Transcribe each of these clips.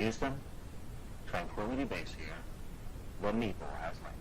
Houston, Tranquility Base here. The Meeple has landed.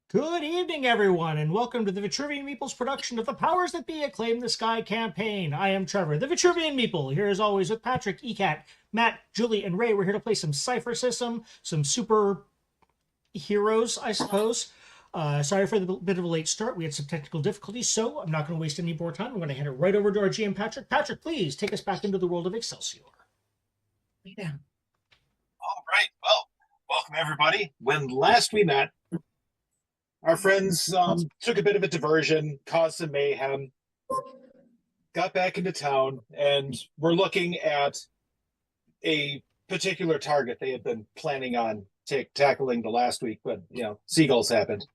Good evening, everyone, and welcome to the Vitruvian Meeple's production of the Powers That Be Acclaim the Sky campaign. I am Trevor, the Vitruvian Meeple, here as always with Patrick, ECAT, Matt, Julie, and Ray. We're here to play some CYPHER system, some super heroes, I suppose. Sorry for the bit of a late start. We had some technical difficulties, so I'm not going to waste any more time. I'm going to hand it right over to our GM, Patrick. Patrick, please take us back into the world of Excelsior. Yeah. All right. Well, welcome, everybody. When last we met, our friends took a bit of a diversion, caused some mayhem, got back into town, and were looking at a particular target they had been planning on tackling the last week, but, seagulls happened,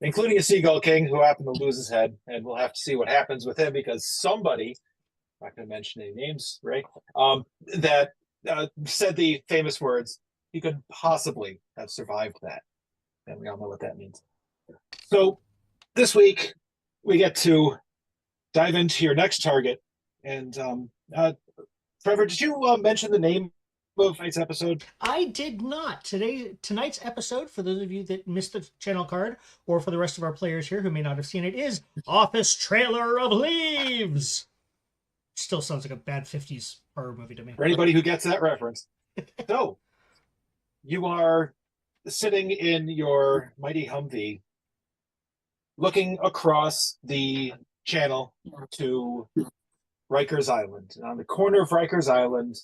including a seagull king who happened to lose his head, and we'll have to see what happens with him because somebody, I'm not going to mention any names, right, that said the famous words, he could possibly have survived that. And we all know what that means. So this week, we get to dive into your next target. And Trevor, did you mention the name of tonight's episode? I did not. Tonight's episode, for those of you that missed the channel card, or for the rest of our players here who may not have seen it, is Office Trailer of Leaves. Still sounds like a bad 50s horror movie to me. For anybody who gets that reference. So, you are sitting in your mighty Humvee, looking across the channel to Rikers Island. And on the corner of Rikers Island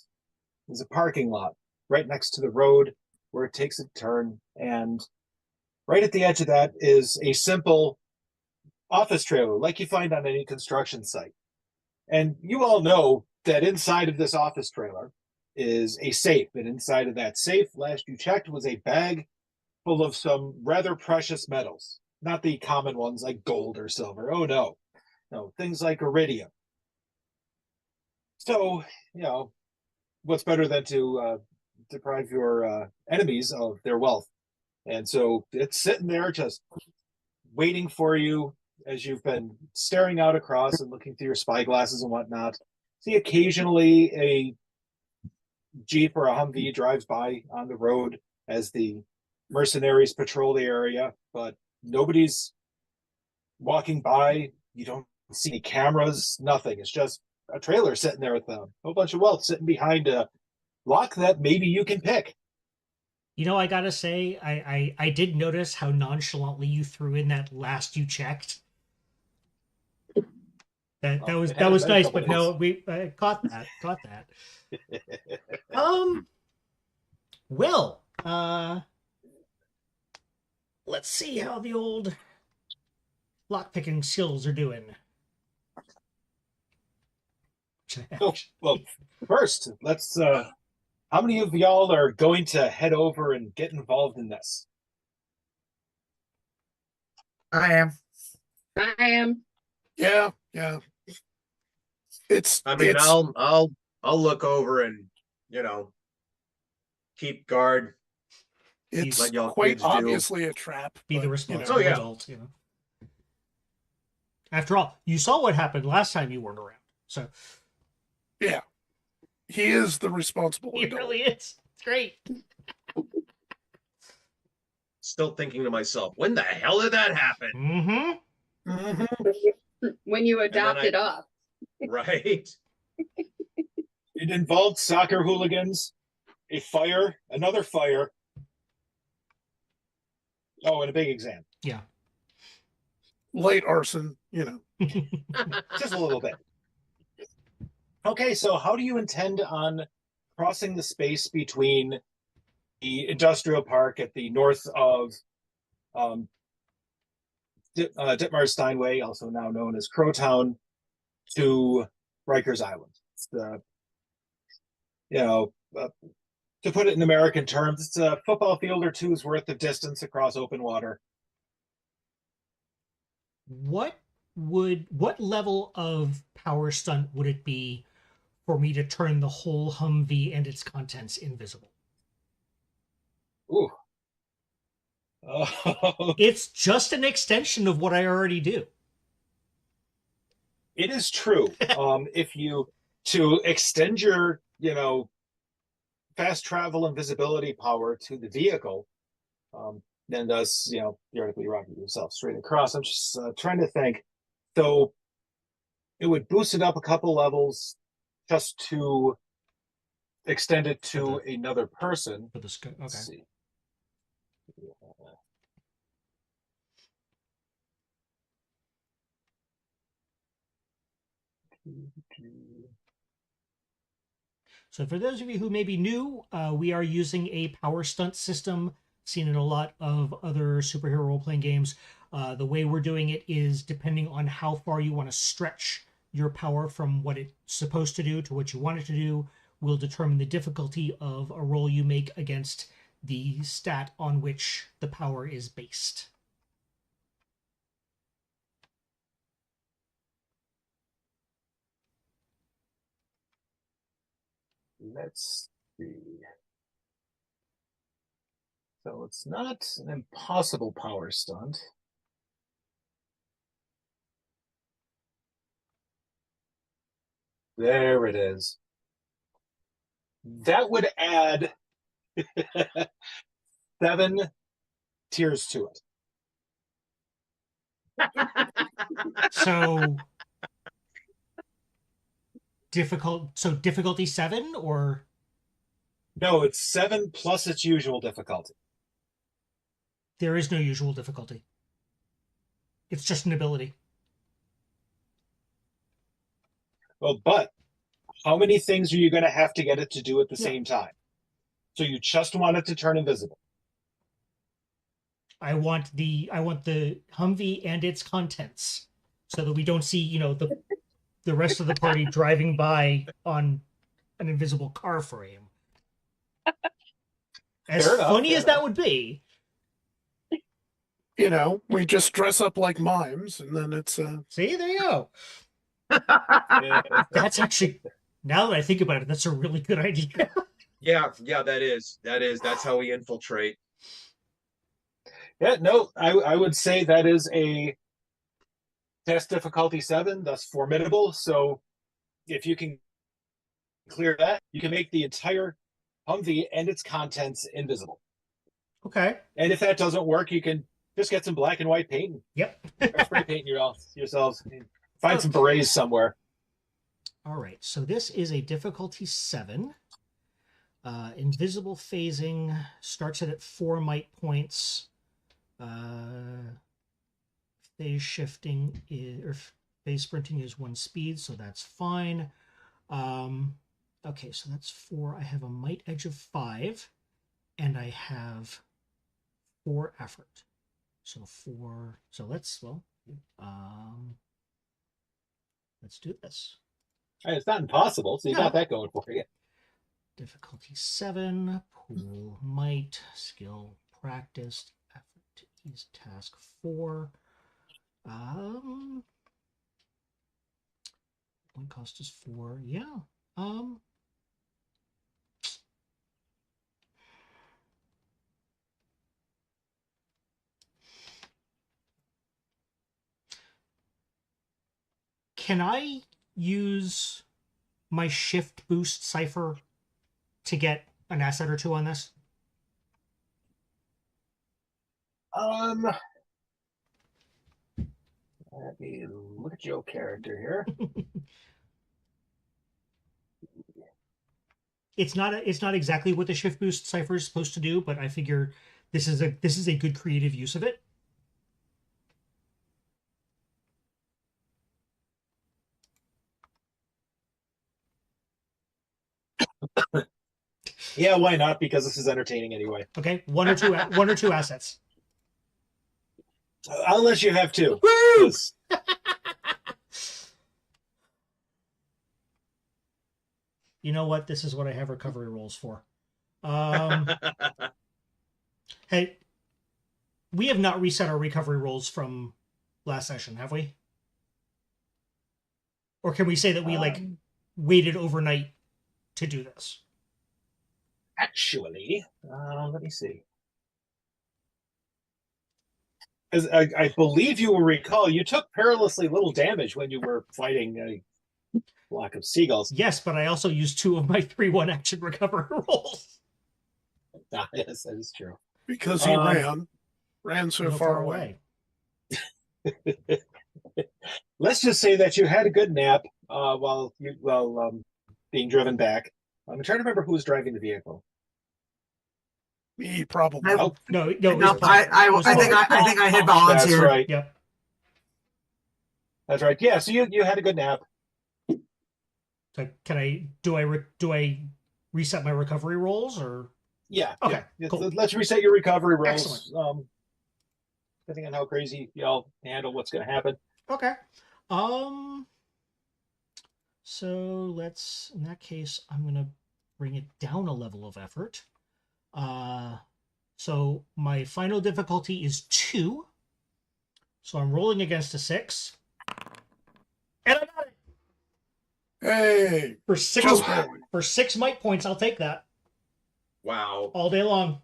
is a parking lot right next to the road where it takes a turn. And right at the edge of that is a simple office trailer like you find on any construction site. And you all know that inside of this office trailer is a safe. And inside of that safe, last you checked, was a bag full of some rather precious metals. Not the common ones like gold or silver. Oh, no. No, things like iridium. So, what's better than to deprive your enemies of their wealth? And so it's sitting there just waiting for you as you've been staring out across and looking through your spy glasses and whatnot. See, occasionally a Jeep or a Humvee drives by on the road as the mercenaries patrol the area, but nobody's walking by. You don't see any cameras, nothing. It's just a trailer sitting there with a whole bunch of wealth sitting behind a lock that maybe you can pick. I gotta say, I did notice how nonchalantly you threw in that last you checked. That was nice, but no, we caught that. Well, let's see how the old lockpicking skills are doing. Oh, well, first, let's. How many of y'all are going to head over and get involved in this? I am. Yeah. I'll look over and keep guard. It's Let y'all quite kids do. obviously a trap. Be the but, responsible adult, After all, you saw what happened last time you weren't around. So Yeah. He is the responsible He adult. really is. It's great. Still thinking to myself, when the hell did that happen? Mm-hmm. Mhm. When you then adopt I- it up. Right? It involved soccer hooligans, a fire, another fire. Oh, and a big exam. Yeah. Light arson, you know. Just a little bit. Okay, so how do you intend on crossing the space between the industrial park at the north of Ditmar Steinway, also now known as Crowtown, to Rikers Island? It's the, to put it in American terms, it's a football field or two's worth of distance across open water. What level of power stunt would it be for me to turn the whole Humvee and its contents invisible? Ooh. Oh, It's just an extension of what I already do. it is true. If you to extend your, fast travel and visibility power to the vehicle, then thus, theoretically rocket yourself straight across. I'm just trying to think. So it would boost it up a couple levels just to extend it to another person. For the scope. Okay. Let's see. So for those of you who may be new, we are using a power stunt system seen in a lot of other superhero role-playing games. The way we're doing it is depending on how far you want to stretch your power from what it's supposed to do to what you want it to do, will determine the difficulty of a roll you make against the stat on which the power is based. Let's see. So it's not an impossible power stunt. There it is. That would add 7 tiers to it. So difficulty 7 or No, it's 7 plus its usual difficulty. there is no usual difficulty. It's just an ability. Well, but how many things are you going to have to get it to do at the Yeah. same time? So you just want it to turn invisible. I want the Humvee and its contents so that we don't see, the rest of the party driving by on an invisible car frame. As Fair enough, funny fair as that enough. would be, You know, we just dress up like mimes, and then it's see, there you go. Yeah. That's actually, now that I think about it, that's a really good idea. Yeah, that's how we infiltrate. Yeah, no, I would say that is a test difficulty 7, thus formidable. So if you can clear that, you can make the entire Humvee and its contents invisible. Okay. And if that doesn't work, you can just get some black and white paint Yep. or spray paint yourselves. Find some berets somewhere. All right. So this is a difficulty 7. Invisible phasing starts at 4 might points. Phase shifting or phase sprinting is 1 speed, so that's fine. Okay, so that's 4. I have a might edge of 5, and I have 4 effort. So 4. So let's do this. Hey, it's not impossible, so you got that going for you. Difficulty 7, pool might, skill practiced, effort to ease task 4. One cost is 4. Yeah. Can I use my shift boost cipher to get an asset or two on this? Let me look at your character here. It's not exactly what the shift boost cipher is supposed to do, but I figure this is a good creative use of it. Yeah, why not? Because this is entertaining anyway. Okay, one or two assets. Unless you have two. Woo! 'Cause You know what? This is what I have recovery rolls for. Hey, we have not reset our recovery rolls from last session, have we? Or can we say that we waited overnight to do this? Actually, let me see. As I believe you will recall, you took perilously little damage when you were fighting a flock of seagulls. Yes, but I also used 2 of my 3-1 action recovery rolls. Ah, yes, that is true. Because he ran so far away. Let's just say that you had a good nap while being driven back. I'm trying to remember who was driving the vehicle. Me, probably. Oh, No, I think I hit volunteer. that's right. Yep. That's right. Yeah, so you had a good nap. So do I reset my recovery rolls or? Yeah. Okay, Yeah. cool. Let's reset your recovery rolls. Excellent. Depending on how crazy y'all handle what's going to happen. Okay. So let's, in that case, I'm going to bring it down a level of effort. So my final difficulty is 2. So I'm rolling against a 6. And I got it! Hey, For 6 just barely. for 6 might points, I'll take that. Wow. All day long.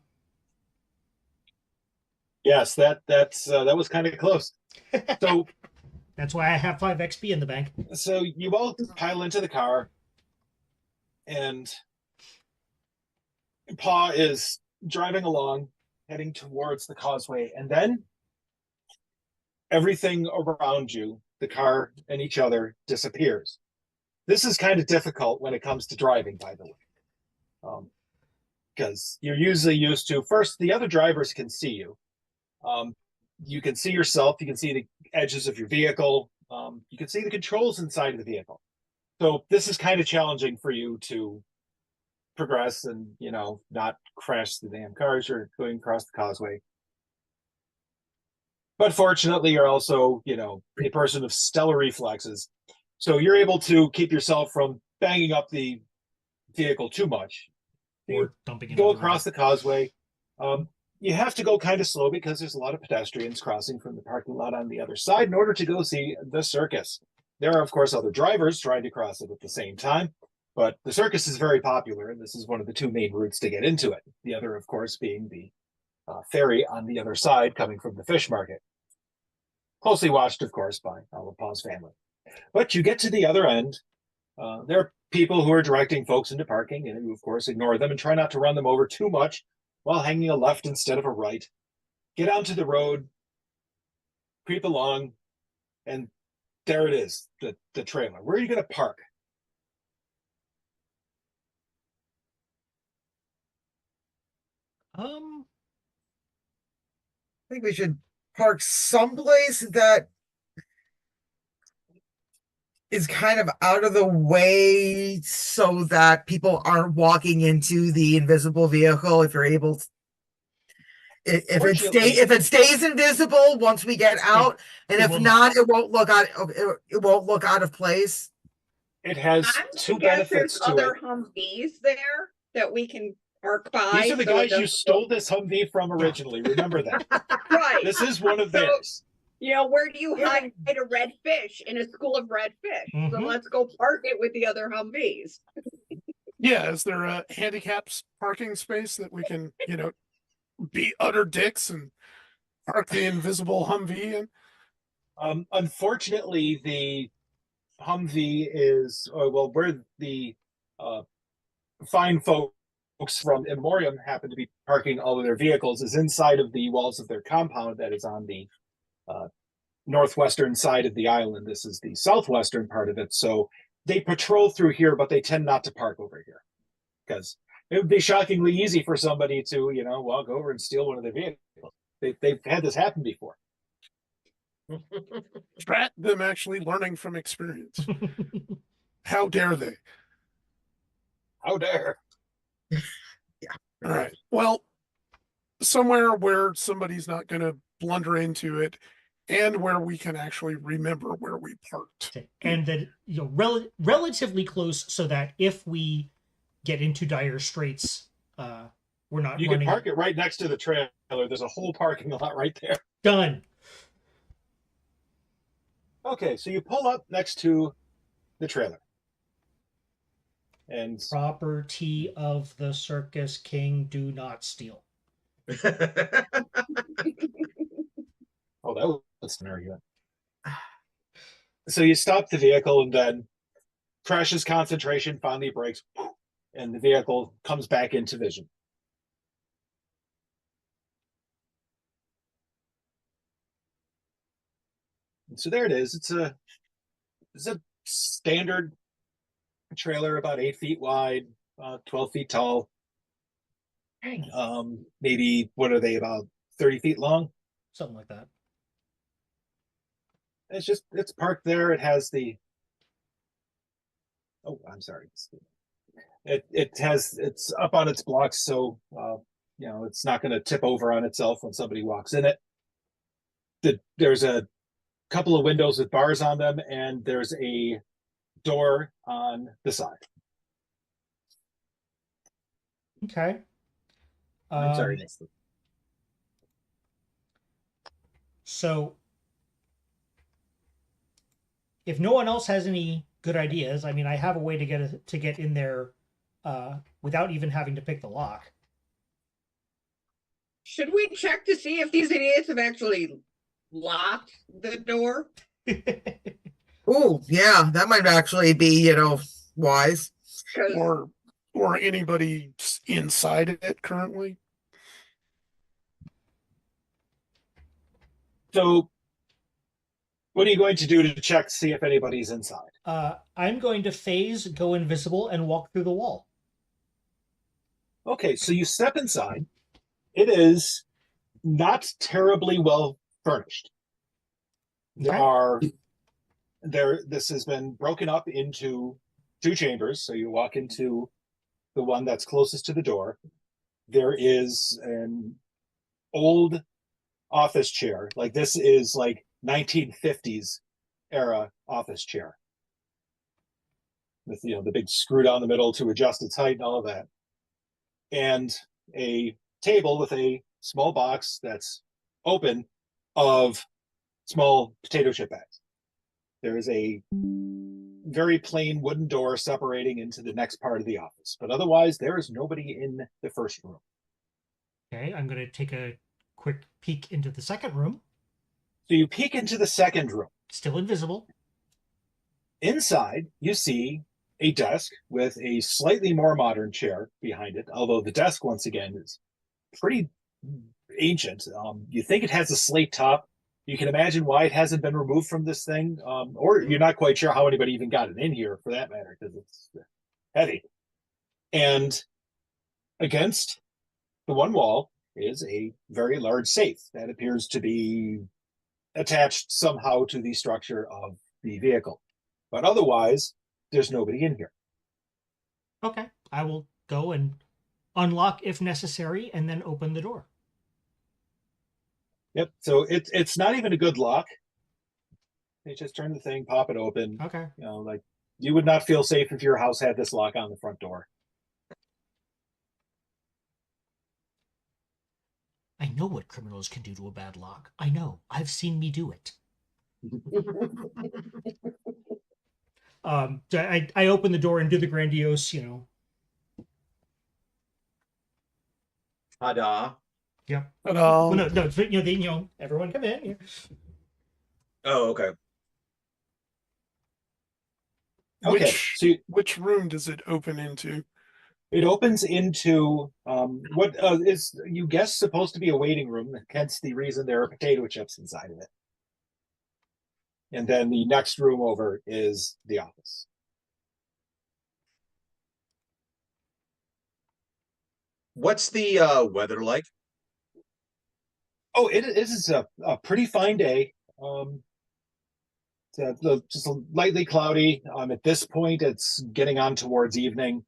Yes, that was kind of close. So That's why I have 5 XP in the bank. so you all pile into the car, and Pa is driving along, heading towards the causeway, and then everything around you, the car and each other, disappears. This is kind of difficult when it comes to driving, by the way, because you're usually used to, first, the other drivers can see you. You can see yourself, you can see the edges of your vehicle, you can see the controls inside of the vehicle. So this is kind of challenging for you to progress and, not crash the damn cars you're going across the causeway. But fortunately, you're also, a person of stellar reflexes. So you're able to keep yourself from banging up the vehicle too much. Or dumping it. Go across the causeway. You have to go kind of slow because there's a lot of pedestrians crossing from the parking lot on the other side in order to go see the circus. There are, of course, other drivers trying to cross it at the same time, but the circus is very popular, and this is one of the 2 main routes to get into it. The other, of course, being the ferry on the other side coming from the fish market. Closely watched, of course, by all of Paul's family. But you get to the other end. There are people who are directing folks into parking, and you, of course, ignore them and try not to run them over too much while hanging a left instead of a right. Get onto the road, creep along, and there it is, the trailer. Where are you going to park? I think we should park someplace that is kind of out of the way so that people aren't walking into the invisible vehicle if you're able to. If it stays invisible once we get out, and if not, it won't look out of place. It has I'm 2 guess benefits there's to other it. Humvees there that we can park by. These are the guys you stole this Humvee from originally. Remember that. Right. This is one of theirs. Where do you hide a red fish in a school of red fish? So let's go park it with the other Humvees. Yeah, is there a handicapped parking space that we can, be utter dicks and park the invisible Humvee in? Unfortunately, the Humvee is, well, where the fine folks from Immorium happen to be parking all of their vehicles is inside of the walls of their compound that is on the northwestern side of the island. This is the southwestern part of it. So they patrol through here, but they tend not to park over here because it would be shockingly easy for somebody to, walk over and steal one of their vehicles. They've had this happen before. Drat them actually learning from experience. How dare they? How dare. All right. Well, somewhere where somebody's not going to blunder into it and where we can actually remember where we parked. And that, relatively close so that if we get into dire straits, we're not You running. can park it right next to the trailer. There's a whole parking lot right there. Done. Okay, so you pull up next to the trailer. And Property of the circus king, do not steal. oh, that was an argument. So you stop the vehicle and then crashes concentration, finally breaks, and the vehicle comes back into vision. And so there it is. It's a standard trailer, about 8 feet wide, 12 feet tall. Maybe, what are they, about 30 feet long? Something like that. It's parked there. It has the, oh, I'm sorry. It's up on its blocks. So, it's not going to tip over on itself when somebody walks in it. There's a couple of windows with bars on them, and there's a door on the side. Okay. I'm sorry. So, if no one else has any good ideas, I mean, I have a way to get in there without even having to pick the lock. Should we check to see if these idiots have actually locked the door? Oh, yeah, that might actually be, wise. 'Cause Or anybody inside it currently. So, what are you going to do to check to see if anybody's inside? I'm going to phase, go invisible, and walk through the wall. Okay, so you step inside. It is not terribly well furnished. Okay. This has been broken up into 2 chambers. So you walk into the one that's closest to the door. There is an old office chair. Like, this is like 1950s era office chair with, the big screw down the middle to adjust its height and all of that. And a table with a small box that's open of small potato chip bags. There is a very plain wooden door separating into the next part of the office, but otherwise there is nobody in the first room. Okay, I'm going to take a quick peek into the second room. So you peek into the second room. Still invisible. Inside, you see a desk with a slightly more modern chair behind it, although the desk, once again, is pretty ancient. You think it has a slate top. You can imagine why it hasn't been removed from this thing, or you're not quite sure how anybody even got it in here, for that matter, because it's heavy. And against the one wall is a very large safe that appears to be attached somehow to the structure of the vehicle. But otherwise, there's nobody in here. Okay, I will go and unlock if necessary, and then open the door. Yep. So it's not even a good lock. They just turn the thing, pop it open. Okay. Like, you would not feel safe if your house had this lock on the front door. I know what criminals can do to a bad lock. I know. I've seen me do it. I open the door and do the grandiose, Ta-da. Yep. But Well, no, everyone come in. Oh, okay. Okay, so which room does it open into? it opens into what is, you guess, supposed to be a waiting room, hence the reason there are potato chips inside of it. And then the next room over is the office. What's the weather like? Oh, it is a pretty fine day. Just lightly cloudy. At this point, it's getting on towards evening.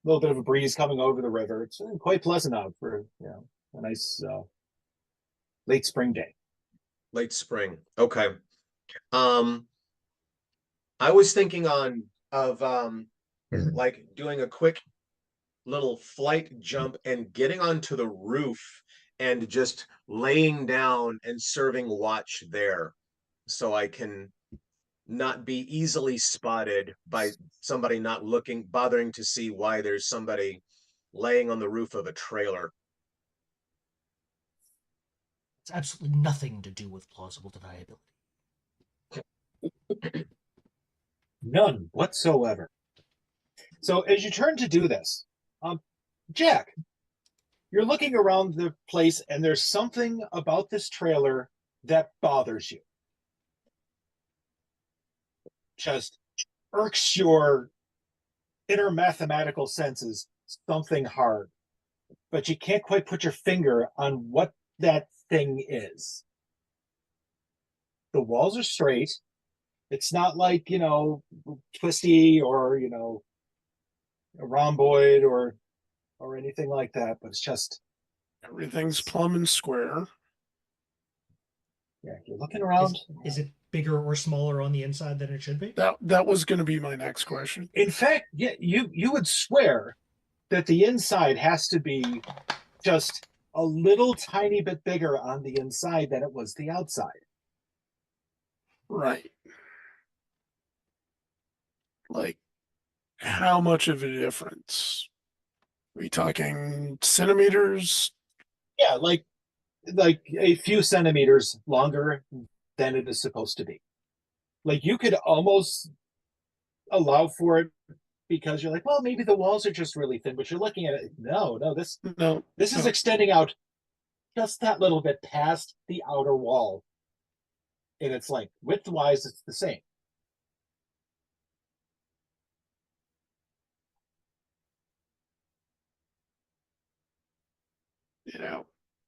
A little bit of a breeze coming over the river. It's quite pleasant out for a nice late spring day. Late spring. Okay. I was thinking of like doing a quick little flight jump and getting onto the roof and just laying down and serving watch there so I can not be easily spotted by somebody not bothering to see why there's somebody laying on the roof of a trailer. It's absolutely nothing to do with plausible deniability. None whatsoever. So as you turn to do this, Jack, you're looking around the place and there's something about this trailer that bothers you. Just irks your inner mathematical senses something hard, but you can't quite put your finger on what that thing is. The walls are straight. It's not like, twisty or, a rhomboid or anything like that, but it's just Everything's plumb and square. yeah, you're looking around. Is it bigger or smaller on the inside than it should be? That was going to be my next question. In fact, yeah, you would swear that the inside has to be just a little tiny bit bigger on the inside than it was the outside. Right. Like, how much of a difference? Are we talking centimeters? Yeah, like a few centimeters longer than it is supposed to be. Like you could almost allow for it because you're like, well, maybe the walls are just really thin, but you're looking at it. No, this is extending out just that little bit past the outer wall. And it's like width-wise, it's the same.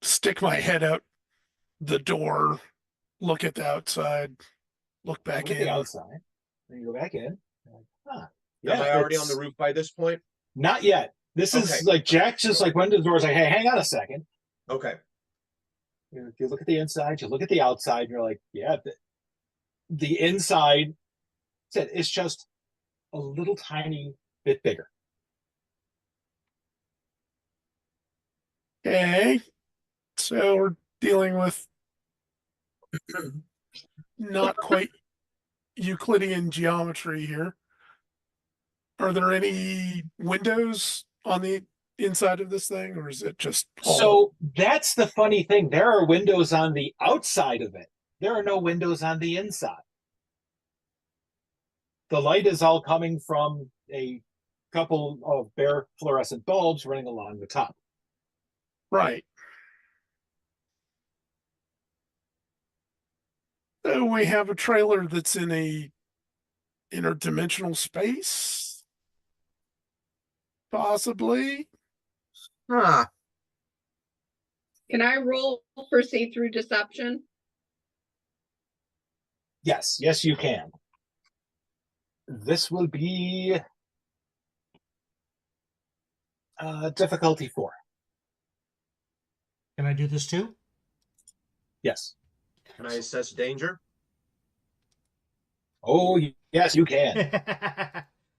Stick my head out the door, look at the outside, look back Look at in. the outside, then you go back in. Like, Am I already on the roof by this point? Not yet. This is like Jack just like went to the door, like, hey, hang on a second. Okay. If you look at the inside, you look at the outside, and you're like, yeah, the inside, it's just a little tiny bit bigger. Okay. So we're dealing with not quite Euclidean geometry here. Are there any windows on the inside of this thing, or is it just all... So that's the funny thing. There are windows on the outside of it. There are no windows on the inside. The light is all coming from a couple of bare fluorescent bulbs running along the top. Right. So we have a trailer that's in a interdimensional space, possibly. Huh. Can I roll for see-through deception? Yes, you can. This will be difficulty 4. Can I do this too? Yes. Can I assess danger? Oh, yes, you can.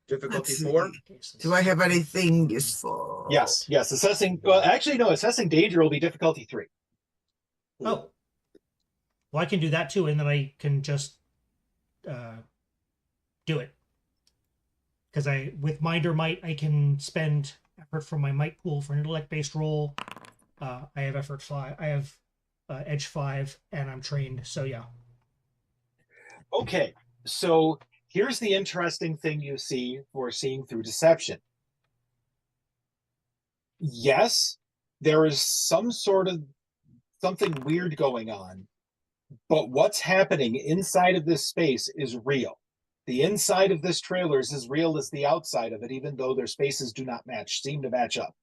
Difficulty Let's 4? Do I have anything useful? Yes. Assessing. Well, actually, no. Assessing danger will be difficulty 3. Oh. Well, I can do that too, and then I can just do it. Because with Minder Might, I can spend effort from my Might pool for an intellect-based roll. I have effort 5. I have edge 5, and I'm trained. So yeah. Okay. So here's the interesting thing you see for seeing through deception. Yes, there is some sort of something weird going on, but what's happening inside of this space is real. The inside of this trailer is as real as the outside of it, even though their spaces do not seem to match up.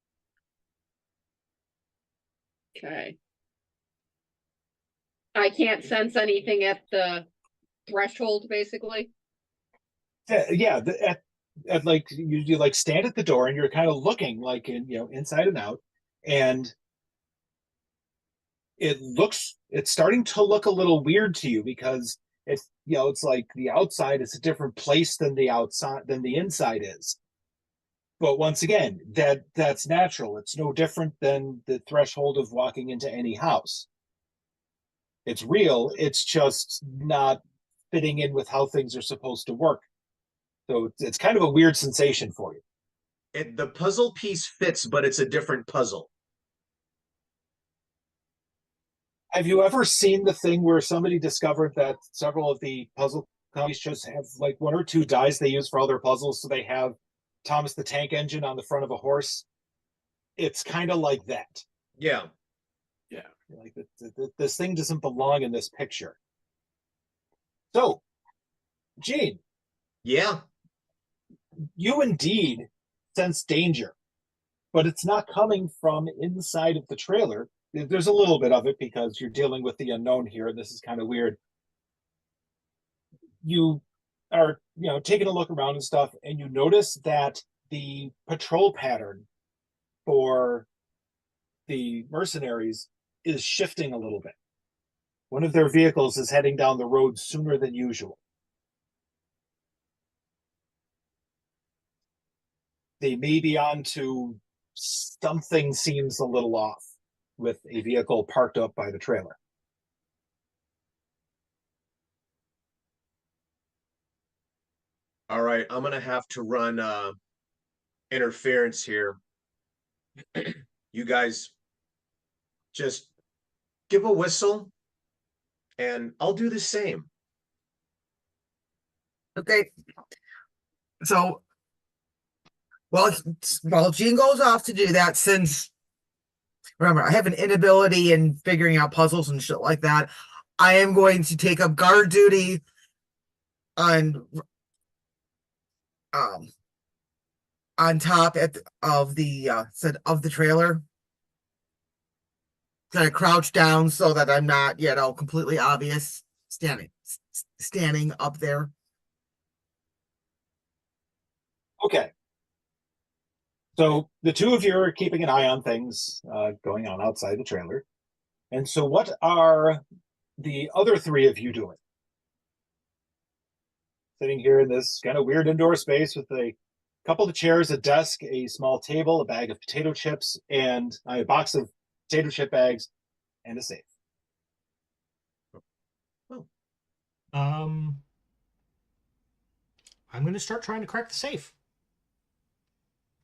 Okay. I can't sense anything at the threshold, basically. Yeah, at like you like stand at the door and you're kind of looking like inside and out, and it's starting to look a little weird to you because it's like the outside is a different place than the inside is. But once again, that's natural. It's no different than the threshold of walking into any house. It's real. It's just not fitting in with how things are supposed to work. So it's kind of a weird sensation for you. The puzzle piece fits, but it's a different puzzle. Have you ever seen the thing where somebody discovered that several of the puzzle companies just have like one or two dies they use for all their puzzles? So they have Thomas the Tank Engine on the front of a horse. It's kind of like that. Yeah. Yeah. Like this thing doesn't belong in this picture. So, Gene. Yeah. You indeed sense danger, but it's not coming from inside of the trailer. There's a little bit of it because you're dealing with the unknown here, and this is kind of weird. You are, taking a look around and stuff, and you notice that the patrol pattern for the mercenaries is shifting a little bit. One of their vehicles is heading down the road sooner than usual. They may be on to something seems a little off with a vehicle parked up by the trailer. All right, I'm gonna have to run interference here. You guys just give a whistle and I'll do the same. Okay. So while Gene goes off to do that, since remember I have an inability in figuring out puzzles and shit like that, I am going to take up guard duty on top of the trailer. Kind of crouch down so that I'm not, completely obvious standing up there. Okay. So the two of you are keeping an eye on things going on outside the trailer. And so what are the other three of you doing? Sitting here in this kind of weird indoor space with a couple of chairs, a desk, a small table, a bag of potato chips, and a box of potato chip bags, and a safe. Oh. I'm going to start trying to crack the safe.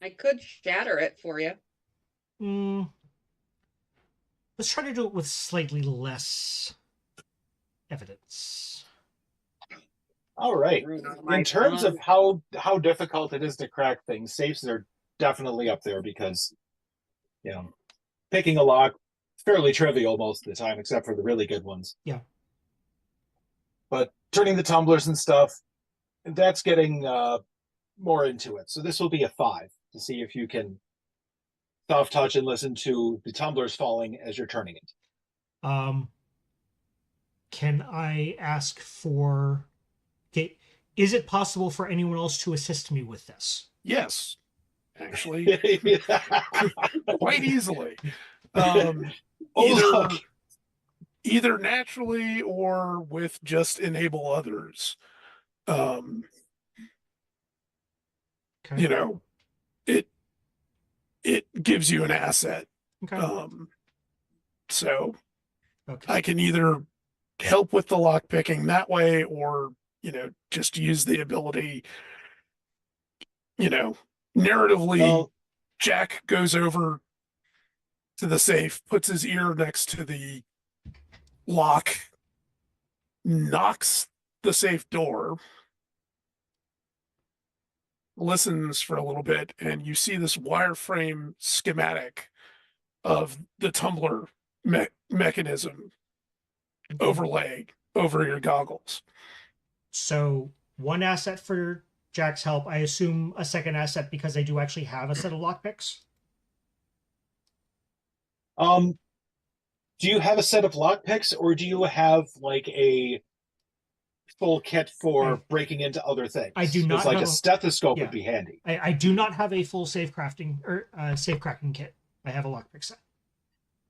I could shatter it for you. Let's try to do it with slightly less evidence. All right. In terms of how difficult it is to crack things, safes are definitely up there because, picking a lock is fairly trivial most of the time, except for the really good ones. Yeah. But turning the tumblers and stuff, that's getting more into it. So this will be a 5 to see if you can soft touch and listen to the tumblers falling as you're turning it. Can I ask for... Okay, is it possible for anyone else to assist me with this? Yes, actually, quite easily. Either naturally or with just enable others. Okay. It gives you an asset. Okay. So Okay. I can either help with the lock picking that way or just use the ability, narratively, Jack goes over to the safe, puts his ear next to the lock, knocks the safe door, listens for a little bit, and you see this wireframe schematic of the tumbler mechanism overlay over your goggles. So 1 asset for Jack's help. I assume a 2nd asset because I do actually have a set of lockpicks. Do you have a set of lockpicks, or do you have like a full kit for breaking into other things? I do not. It's like have a stethoscope yeah. would be handy. I do not have a full safe crafting or safe cracking kit. I have a lockpick set.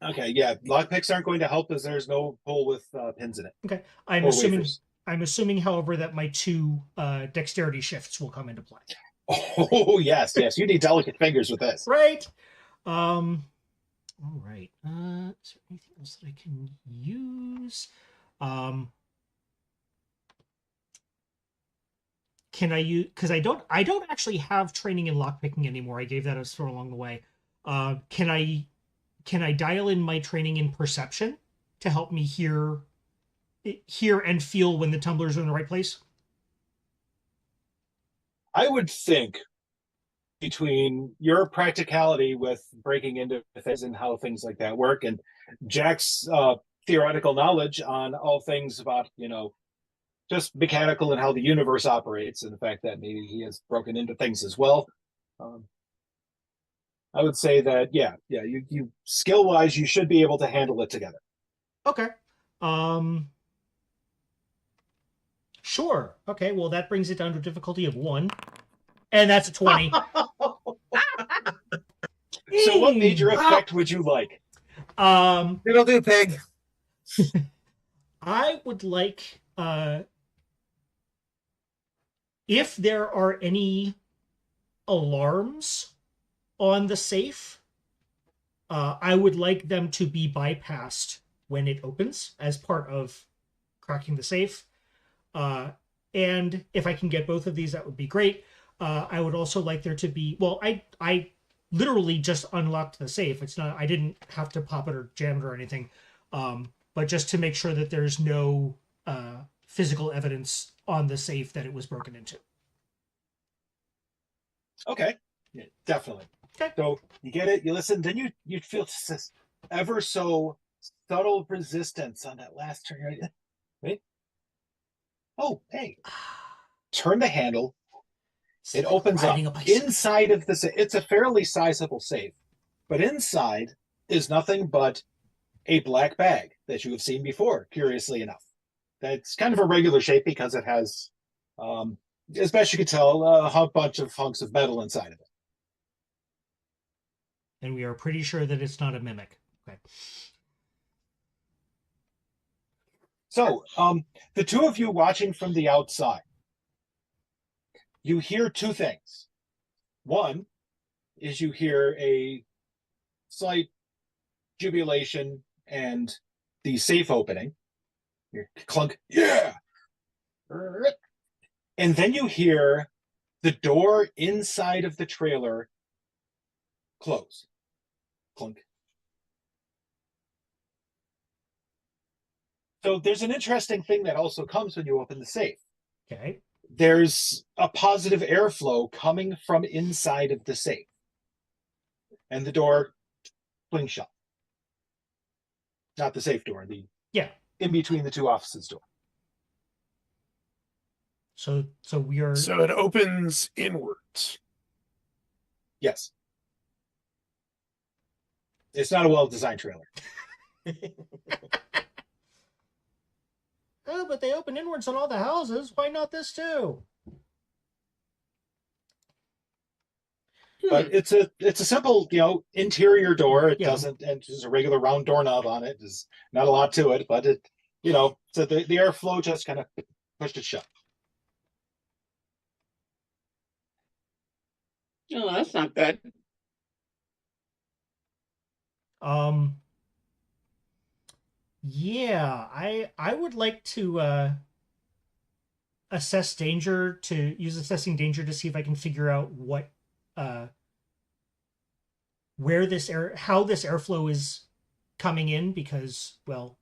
Okay, yeah, lockpicks aren't going to help as there's no hole with pins in it. Okay, Or wafers. I'm assuming, however, that my 2 dexterity shifts will come into play. Oh yes, yes, you need delicate fingers with this. Right. All right. Is there anything else that I can use? Can I use? Because I don't actually have training in lockpicking anymore. I gave that a throw along the way. Can I dial in my training in perception to help me hear and feel when the tumblers are in the right place? I would think between your practicality with breaking into things and how things like that work, and Jack's theoretical knowledge on all things about, just mechanical and how the universe operates, and the fact that maybe he has broken into things as well. I would say that, you skill-wise, you should be able to handle it together. Okay. Sure. Okay, well, that brings it down to a difficulty of 1. And that's a 20. So what major effect would you like? It'll do, pig. I would like, if there are any alarms on the safe, I would like them to be bypassed when it opens as part of cracking the safe. And if I can get both of these, that would be great. I would also like there to be, well, I literally just unlocked the safe. It's not, I didn't have to pop it or jam it or anything. But just to make sure that there's no physical evidence on the safe that it was broken into. Okay, yeah, definitely. Okay. So you get it, you listen, then you feel this ever so subtle resistance on that last turn. Right? Oh, hey. Turn the handle. It opens up. Inside of the safe, it's a fairly sizable safe, but inside is nothing but a black bag that you have seen before, curiously enough. That's kind of a regular shape because it has, as best you can tell, a bunch of hunks of metal inside of it. And we are pretty sure that it's not a mimic. Okay. So, the two of you watching from the outside, you hear 2 things. One is you hear a slight jubilation and the safe opening. Clunk, yeah! And then you hear the door inside of the trailer close. Clunk. So there's an interesting thing that also comes when you open the safe. Okay. There's a positive airflow coming from inside of the safe. And the door flings shut. Not the safe door, the in between the 2 offices door. So we are. So it opens inwards. Yes. It's not a well-designed trailer. Oh, but they open inwards on all the houses. Why not this too? But it's a simple, interior door. It doesn't, and there's a regular round doorknob on it. There's not a lot to it, but it, so the airflow just kind of pushed it shut. Oh, that's not good. Yeah, I would like to assess danger, to use assessing danger to see if I can figure out what where this how this airflow is coming in, because, well,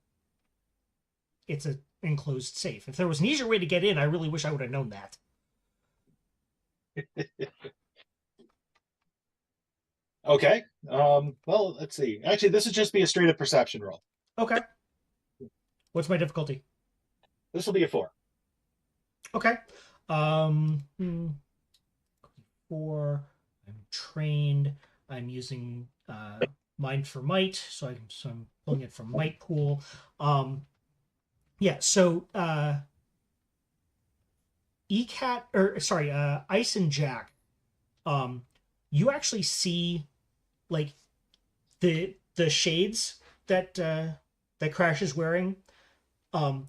it's an enclosed safe. If there was an easier way to get in, I really wish I would have known that. Okay. Well, let's see. Actually, this would just be a straight up perception roll. Okay. What's my difficulty? This will be a 4. Okay. Hmm. 4. I'm trained. I'm using Mind for Might, so I'm pulling it from Might Pool. Yeah. So Ice and Jack. You actually see like the shades that Crash is wearing.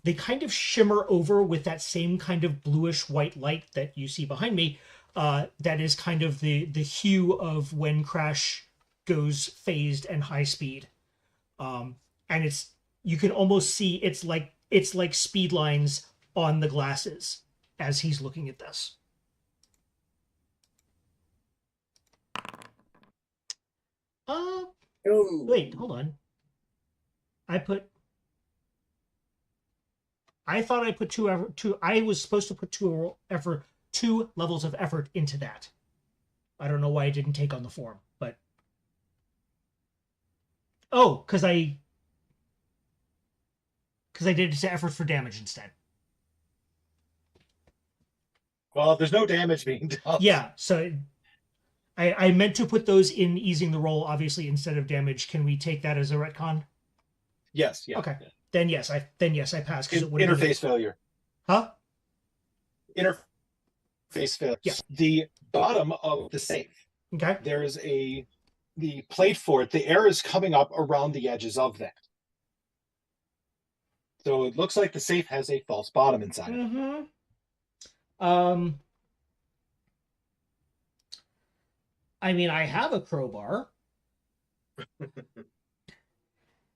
They kind of shimmer over with that same kind of bluish white light that you see behind me. That is kind of the hue of when Crash goes phased and high speed. And you can almost see it's like speed lines on the glasses as he's looking at this. Wait, hold on. I thought I put two. I was supposed to put two levels of effort into that. I don't know why I didn't take on the form, but because I did it to effort for damage instead. Well, there's no damage being done. Yeah, so I meant to put those in easing the roll, obviously, instead of damage. Can we take that as a retcon? Yes. Yeah. Okay. Yeah. Then yes, I pass because it would Interface failure. Huh? Interface failure. Yeah. The bottom of the safe. Okay. There's the plate for it. The air is coming up around the edges of that. So it looks like the safe has a false bottom inside of it. Mm-hmm. I mean, I have a crowbar.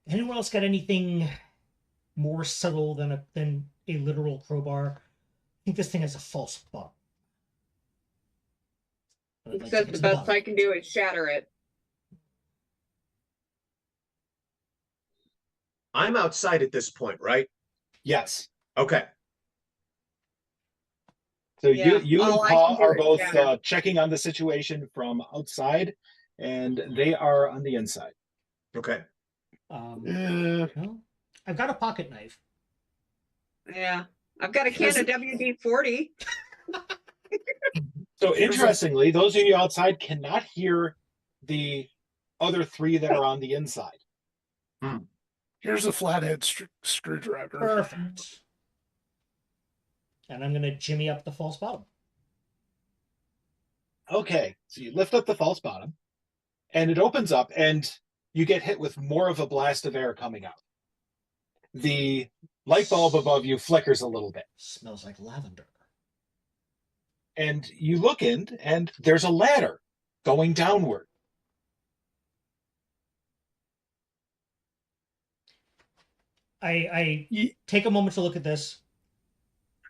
Anyone else got anything more subtle than a literal crowbar? I think this thing has a false bottom. It says the best I can do is shatter it. I'm outside at this point, right? Yes. Okay. So Yeah, you and all I Paul can do are is both shatter. checking on the situation from outside, and they are on the inside. Okay. Well, I've got a pocket knife. Yeah. I've got a can of WD-40. So interestingly, those of you outside cannot hear the other 3 that are on the inside. Here's a flathead screwdriver. Perfect. And I'm going to jimmy up the false bottom. Okay, so you lift up the false bottom, and it opens up, and you get hit with more of a blast of air coming out. The light bulb above you flickers a little bit. Smells like lavender. And you look in, and there's a ladder going downward. I take a moment to look at this.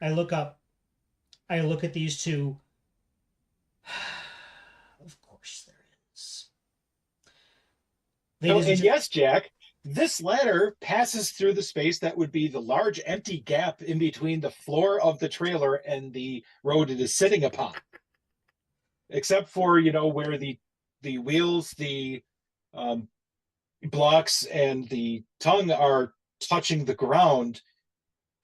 I look up. I look at these two. Of course there is. Yes, Jack, this ladder passes through the space that would be the large empty gap in between the floor of the trailer and the road it is sitting upon. Except for, where the wheels, the blocks, and the tongue are touching the ground,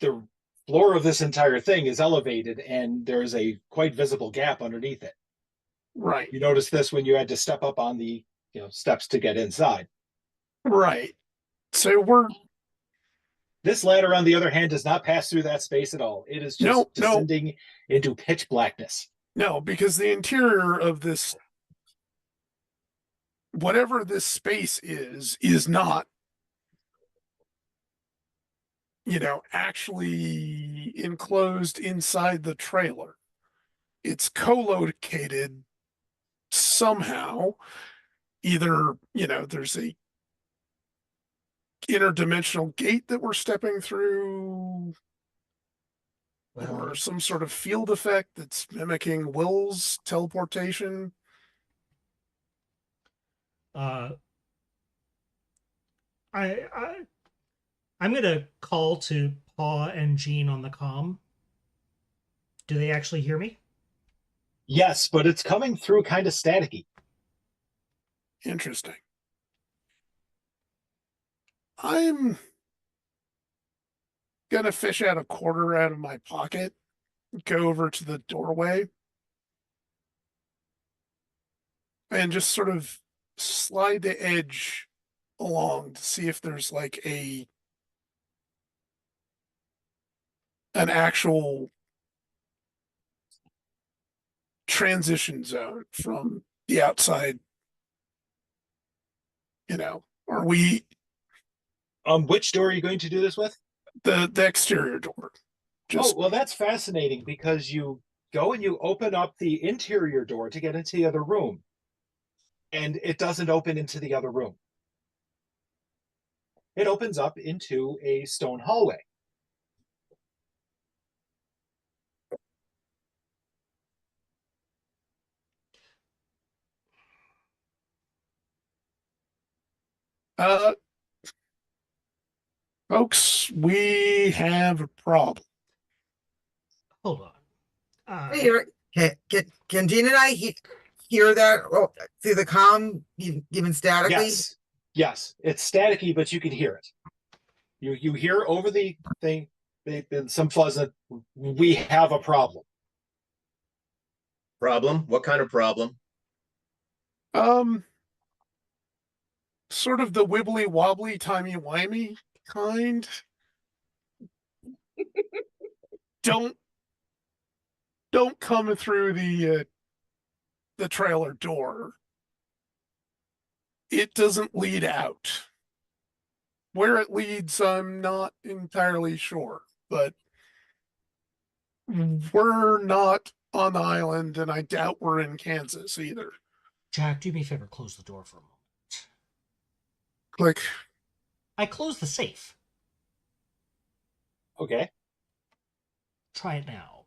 the floor of this entire thing is elevated, and there's a quite visible gap underneath it. Right. You noticed this when you had to step up on the steps to get inside. Right. So This ladder, on the other hand, does not pass through that space at all. It is just descending into pitch blackness. No, because the interior of this, whatever this space is not, actually enclosed inside the trailer. It's co-located somehow. Either, there's a interdimensional gate that we're stepping through, or some sort of field effect that's mimicking Will's teleportation. I'm gonna call to Paw and Jean on the comm. Do they actually hear me? Yes, but it's coming through kind of staticky. Interesting. I'm gonna fish out a quarter out of my pocket, go over to the doorway, and just sort of slide the edge along to see if there's like an actual transition zone from the outside. Are we Which door are you going to do this with? the exterior door? Oh, well, that's fascinating because you go and you open up the interior door to get into the other room, and it doesn't open into the other room. It opens up into a stone hallway. Uh, folks, we have a problem. Hold on. Can Gene and I hear that through the comm, even statically? Yes, it's staticky, but you can hear it. You hear over the thing. They've been some fuzz. We have a problem. Problem? What kind of problem? Sort of the wibbly wobbly, timey wimey kind. Don't come through the trailer door. It doesn't lead out. Where it leads, I'm not entirely sure, but we're not on the island, and I doubt we're in Kansas either. Jack, do me a favor, close the door for a moment. Click. I closed the safe. Okay. Try it now.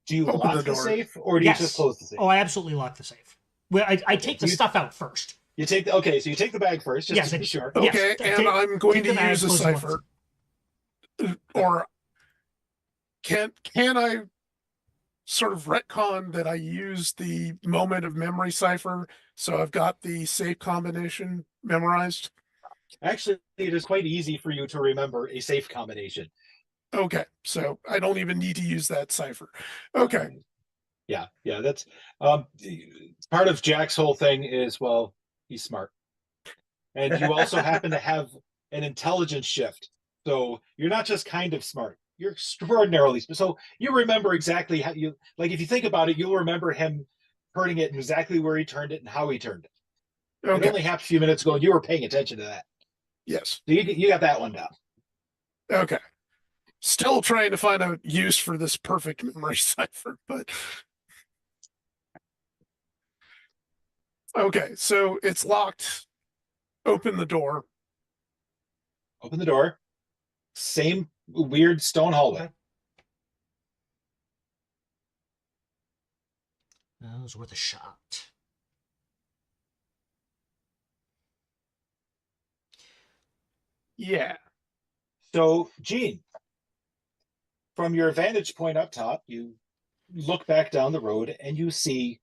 Do you Open lock the the door. safe, or do you just close the safe? Oh, I absolutely lock the safe. Well, I take the stuff out first. You take so you take the bag first, just to be sure. Okay, Yes, and I'm going to bag, use a close the cipher. Or can I sort of retcon that I use the moment of memory cipher, so I've got the safe combination memorized? Actually, it is quite easy for you to remember a safe combination. Okay, so I don't even need to use that cipher. Okay. Yeah, that's part of Jack's whole thing is, well, he's smart. And you also happen to have an intelligence shift. So you're not just kind of smart, you're extraordinarily smart. So you remember exactly how if you think about it, you'll remember him turning it exactly where he turned it and how he turned it. Okay. It only happened a few minutes ago, and you were paying attention to that. Yes. So you got that one down. Okay. Still trying to find a use for this perfect memory cipher, but okay, so it's locked. Open the door. Open the door. Same weird stone hallway. That was worth a shot. Yeah. So, Gene, from your vantage point up top, you look back down the road and you see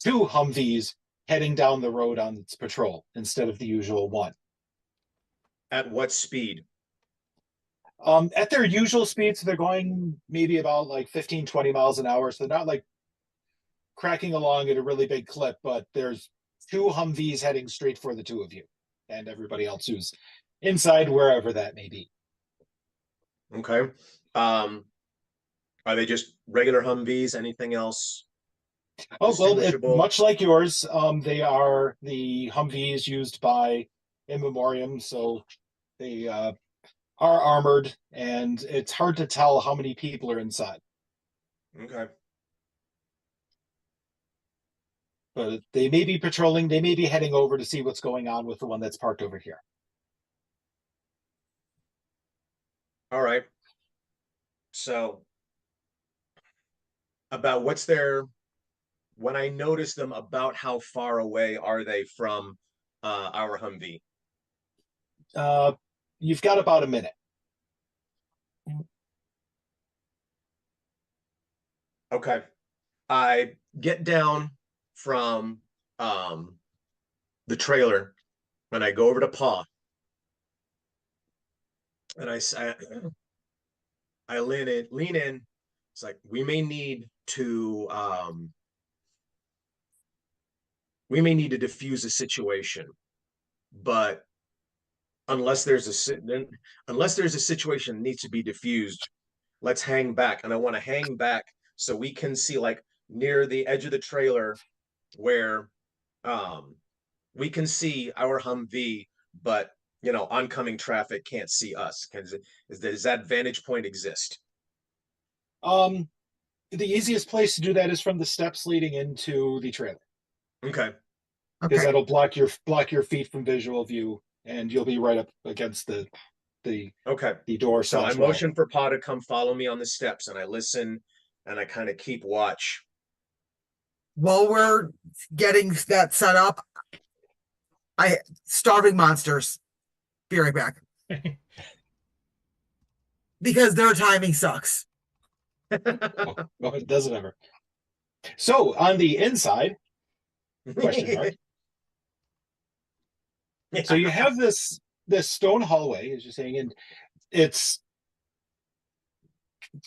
two Humvees heading down the road on its patrol instead of the usual one. At what speed? At their usual speed, so they're going maybe about like 15, 20 miles an hour. So they're not like cracking along at a really big clip, but there's two Humvees heading straight for the two of you and everybody else who's inside, wherever that may be. Okay. Are they just regular Humvees? Anything else? Oh, well, Distinguishable? much like yours, they are the Humvees used by In Memoriam, so they are armored, and it's hard to tell how many people are inside. Okay. But they may be patrolling, they may be heading over to see what's going on with the one that's parked over here. All right. So, about what's their, when I notice them, about how far away are they from our Humvee? You've got about a minute. Okay. I get down from the trailer and I go over to Paw and I lean in. It's like we may need to diffuse a situation, but unless there's a situation that needs to be diffused, let's hang back. And I want to hang back so we can see like near the edge of the trailer where we can see our Humvee, but oncoming traffic can't see us. Does that vantage point exist? The easiest place to do that is from the steps leading into the trailer, Okay. because Okay. that'll block your feet from visual view, and you'll be right up against the Okay. door. So I slash wall. motion for Pa to come follow me on the steps, and I listen, and I kind of keep watch. While we're getting that set up, starving monsters. Be right back. Because their timing sucks. Well, it doesn't ever. So on the inside, question mark. So you have this stone hallway, as you're saying, and it's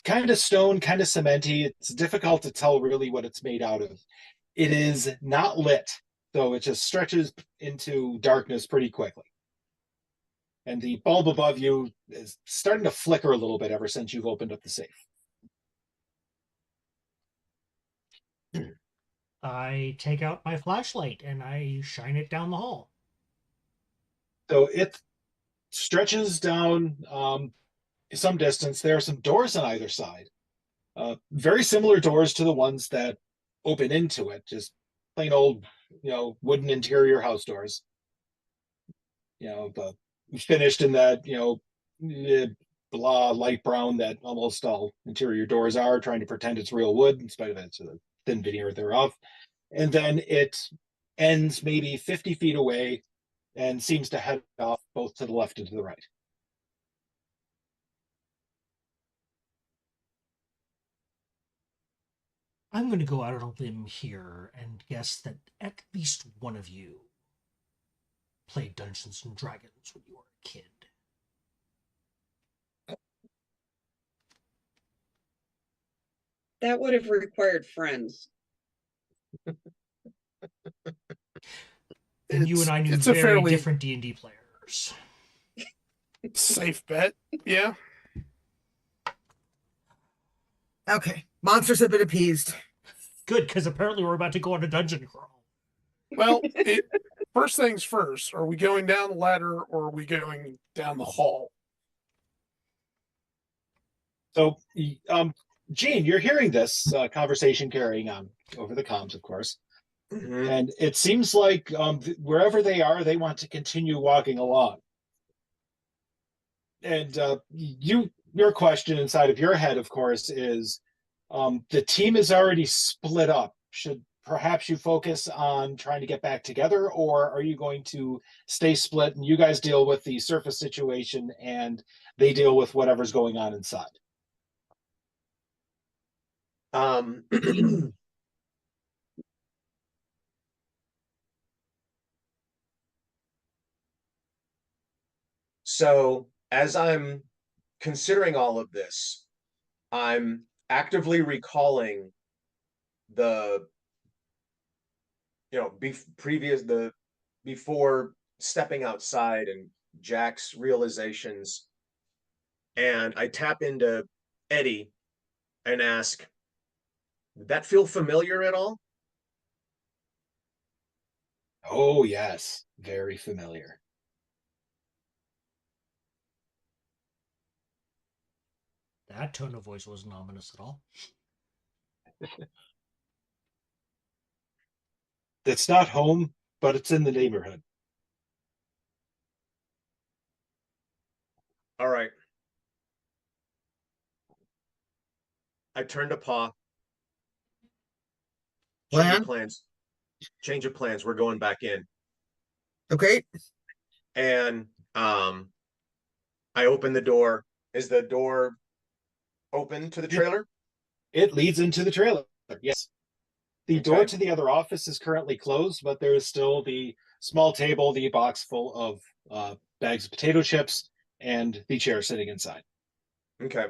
kind of stone, kind of cementy. It's difficult to tell really what it's made out of. It is not lit, so it just stretches into darkness pretty quickly. And the bulb above you is starting to flicker a little bit ever since you've opened up the safe. I take out my flashlight and I shine it down the hall. So it stretches down some distance. There are some doors on either side. Very similar doors to the ones that open into it, just plain old, wooden interior house doors. But finished in that, blah light brown that almost all interior doors are, trying to pretend it's real wood in spite of its thin veneer thereof. And then it ends maybe 50 feet away and seems to head off both to the left and to the right. I'm going to go out on a limb here and guess that at least one of you played Dungeons and Dragons when you were a kid. That would have required friends. And you and I knew it's a very fairly different D&D players. safe bet. Yeah. Okay. Monsters have been appeased. Good, because apparently we're about to go on a dungeon crawl. Well, first things first. Are we going down the ladder or are we going down the hall? So, Gene, you're hearing this conversation carrying on over the comms, of course. Mhm. And it seems like wherever they are, they want to continue walking along. And your question inside of your head, of course, is the team is already split up. Should perhaps you focus on trying to get back together, or are you going to stay split and you guys deal with the surface situation and they deal with whatever's going on inside? So as I'm considering all of this, I'm actively recalling the before stepping outside and Jack's realizations, and I tap into Eddie and ask, did that feel familiar at all? Oh, yes. Very familiar. That tone of voice wasn't ominous at all. It's not home, but it's in the neighborhood. All right. I turn to Paw. Change of plans. Change of plans. We're going back in. Okay. And I open the door. Is the door open to the trailer? It leads into the trailer. Yes. The door Okay. to the other office is currently closed, but there is still the small table, the box full of bags of potato chips, and the chair sitting inside. Okay.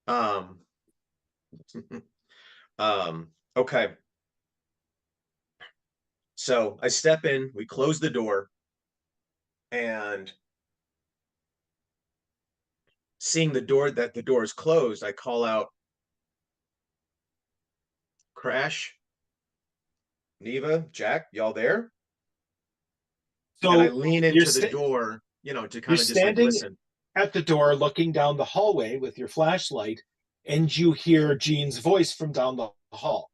Um, okay. So I step in, we close the door, and seeing the door is closed, I call out, Crash, Neva, Jack, y'all there? So And I lean you're into the door, to you're kind of just like standing listen. at the door, looking down the hallway with your flashlight, and you hear Jean's voice from down the hall.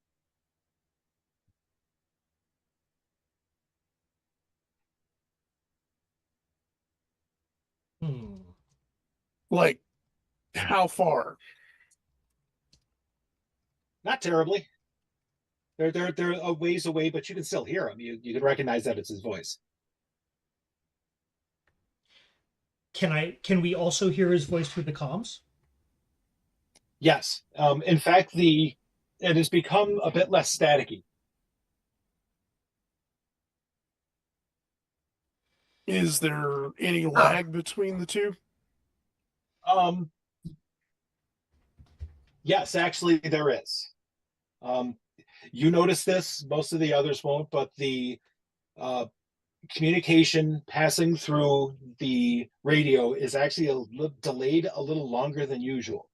Hmm. Like, how far? Not terribly. They're a ways away, but you can still hear him. You can recognize that it's his voice. Can we also hear his voice through the comms? Yes. In fact, it has become a bit less staticky. Is there any lag between the two? Um, yes, actually, there is. You notice this, most of the others won't, but the communication passing through the radio is actually delayed a little longer than usual.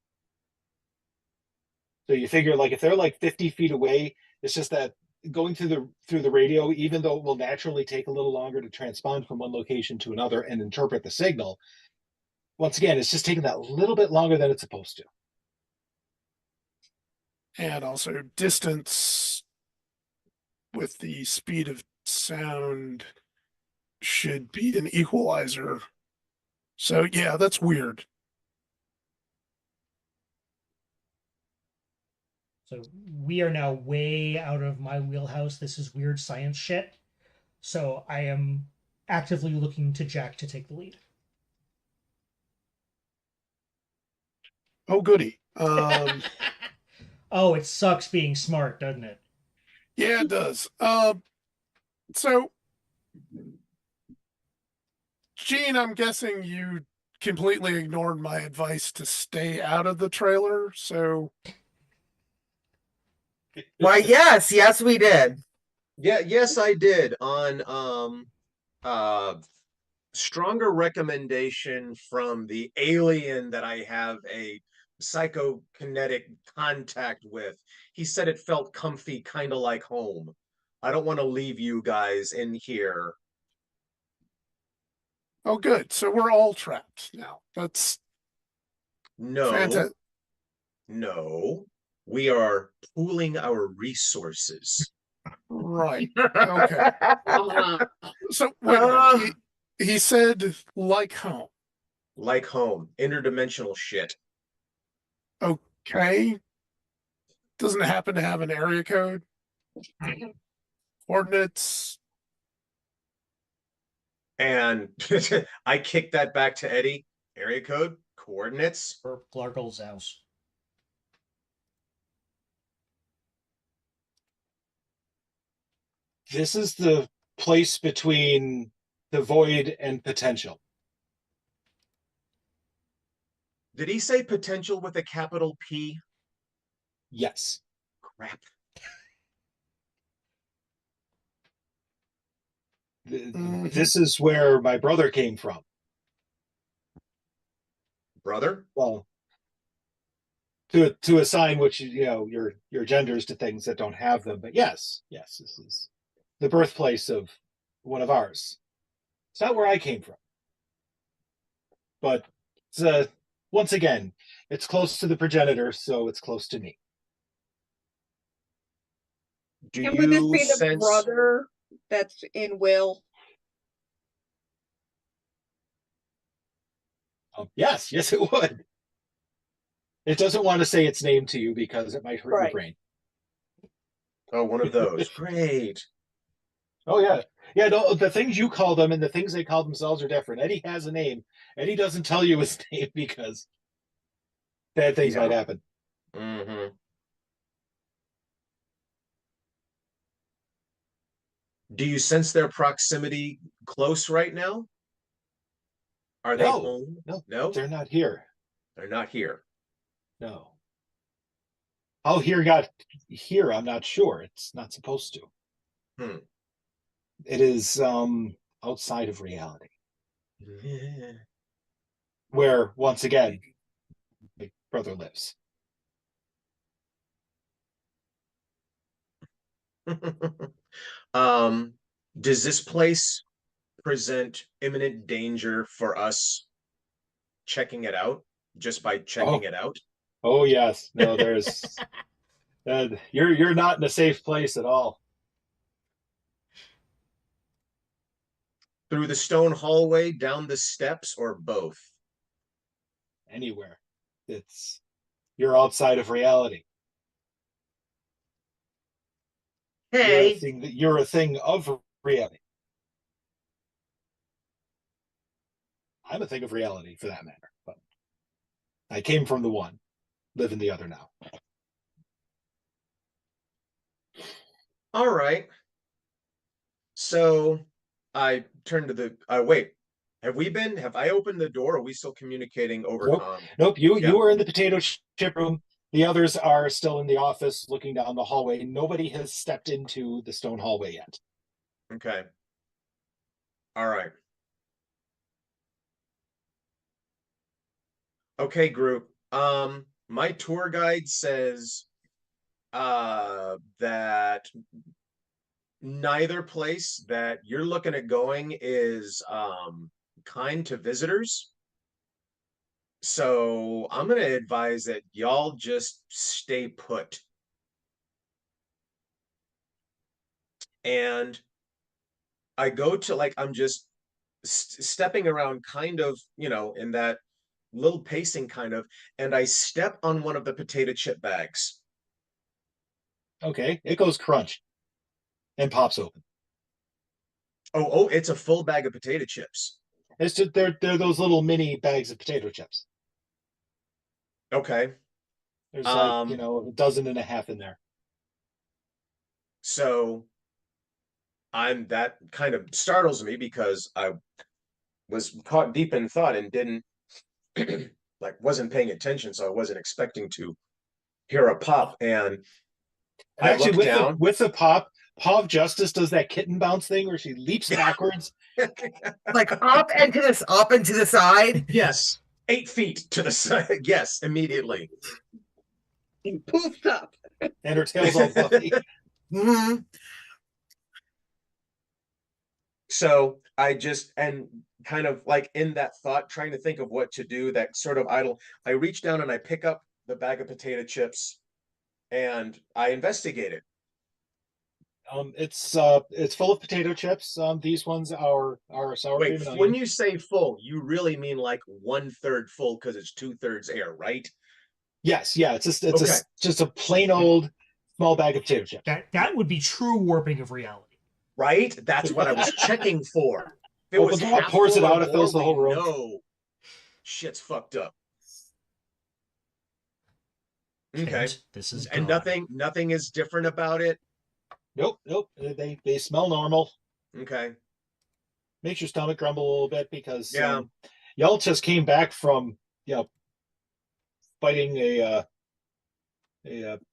So you figure, like, if they're like 50 feet away, it's just that going through the radio, even though it will naturally take a little longer to transpond from one location to another and interpret the signal, once again, it's just taking that little bit longer than it's supposed to. And also distance with the speed of sound should be an equalizer. So yeah, that's weird. So we are now way out of my wheelhouse. This is weird science shit. So I am actively looking to Jack to take the lead. Oh goody. Oh, it sucks being smart, doesn't it? Yeah, it does. So Gene, I'm guessing you completely ignored my advice to stay out of the trailer. So Why, yes, we did. Yeah, yes, I did on stronger recommendation from the alien that I have a psychokinetic contact with. He said it felt comfy, kind of like home. I don't want to leave you guys in here. oh good. So we're all trapped now. That's No, fantastic. no. We are pooling our resources. Right. Okay. So wait a minute. He said like home. Like home. Interdimensional shit. Okay. Doesn't it happen to have an area code? Coordinates. And I kicked that back to Eddie. Area code, coordinates. For Glargle's house. This is the place between the void and potential. Did he say potential with a capital P? Yes. Crap. This is where my brother came from. Brother? Well, to assign which your genders to things that don't have them, but yes, this is the birthplace of one of ours. It's not where I came from, but it's once again, it's close to the progenitor, so it's close to me. Do And would this you be the sense brother that's in Will? Yes, it would. It doesn't want to say its name to you because it might hurt your Right. brain. Oh, one of those. Great. Oh yeah. Yeah, no, the things you call them and the things they call themselves are different. Eddie has a name. Eddie doesn't tell you his name because bad things Yeah. might happen. Mm-hmm. Do you sense their proximity close right now? Are they No, home? no, No, they're not here. they're not here. No. How here got here, I'm not sure. It's not supposed to. Hmm. It is outside of reality. Where, once again, Big Brother lives. Does this place present imminent danger for us checking it out just by checking it out? Oh yes. No, there's you're not in a safe place at all. Through the stone hallway, down the steps, or both? Anywhere. You're outside of reality. Hey, You're a thing of reality. I'm a thing of reality for that matter, but I came from the one, live in the other now. All right. So I turn to the wait. Have I opened the door? Or are we still communicating over Nope. comm? Nope. You Yeah. were in the potato chip room. The others are still in the office looking down the hallway. Nobody has stepped into the stone hallway yet. Okay. All right. Okay, group. My tour guide says that neither place that you're looking at going is kind to visitors. So I'm gonna advise that y'all just stay put. And I go to like I'm just stepping around kind of, in that little pacing kind of, and I step on one of the potato chip bags. Okay. It goes crunch and pops open. Oh, it's a full bag of potato chips. It's just they're those little mini bags of potato chips. Okay. There's like, a dozen and a half in there. So that kind of startles me because I was caught deep in thought and didn't wasn't paying attention, so I wasn't expecting to hear a pop. And And I actually, look down. with the pop, Paw of Justice does that kitten bounce thing where she leaps backwards. like up and to this, up and to the side. Yes, 8 feet to the side. Yes, immediately. He poofed up. And her tail's all puffy. Hmm. So I just, and kind of like in that thought, trying to think of what to do, that sort of idle, I reach down and I pick up the bag of potato chips and I investigate it. It's full of potato chips. These ones are sour Wait, cream and when onion. you say full, you really mean like 1/3 full because it's 2/3 air, right? Yes, yeah. It's Okay. just a plain old small bag of potato chips. That would be true warping of reality. Right? That's what I was checking for. If it Opens was it up, half pours it full or out, it more, fills the we whole room. know shit's fucked up. Okay. And this is And God. nothing is different about it. Nope. They smell normal. Okay. Makes your stomach grumble a little bit because Yeah. y'all just came back from fighting a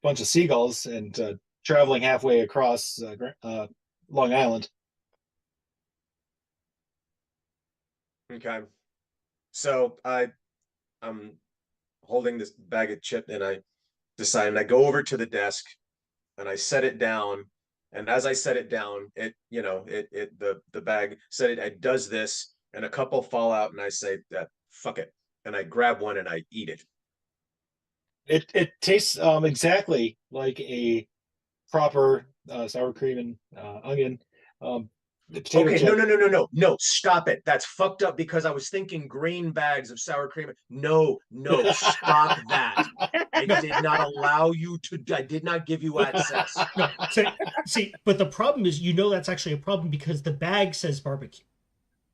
bunch of seagulls and traveling halfway across Long Island. Okay. So I'm holding this bag of chip and I decide, and I go over to the desk and I set it down. And as I set it down, the bag said it does this, and a couple fall out, and I say that fuck it. And I grab one and I eat it. It tastes exactly like a proper sour cream and onion. The potato Okay, chip. no, stop it. That's fucked up because I was thinking green bags of sour cream. No, stop that. I did not allow you to, I did not give you access. No, see, but the problem is, that's actually a problem because the bag says barbecue.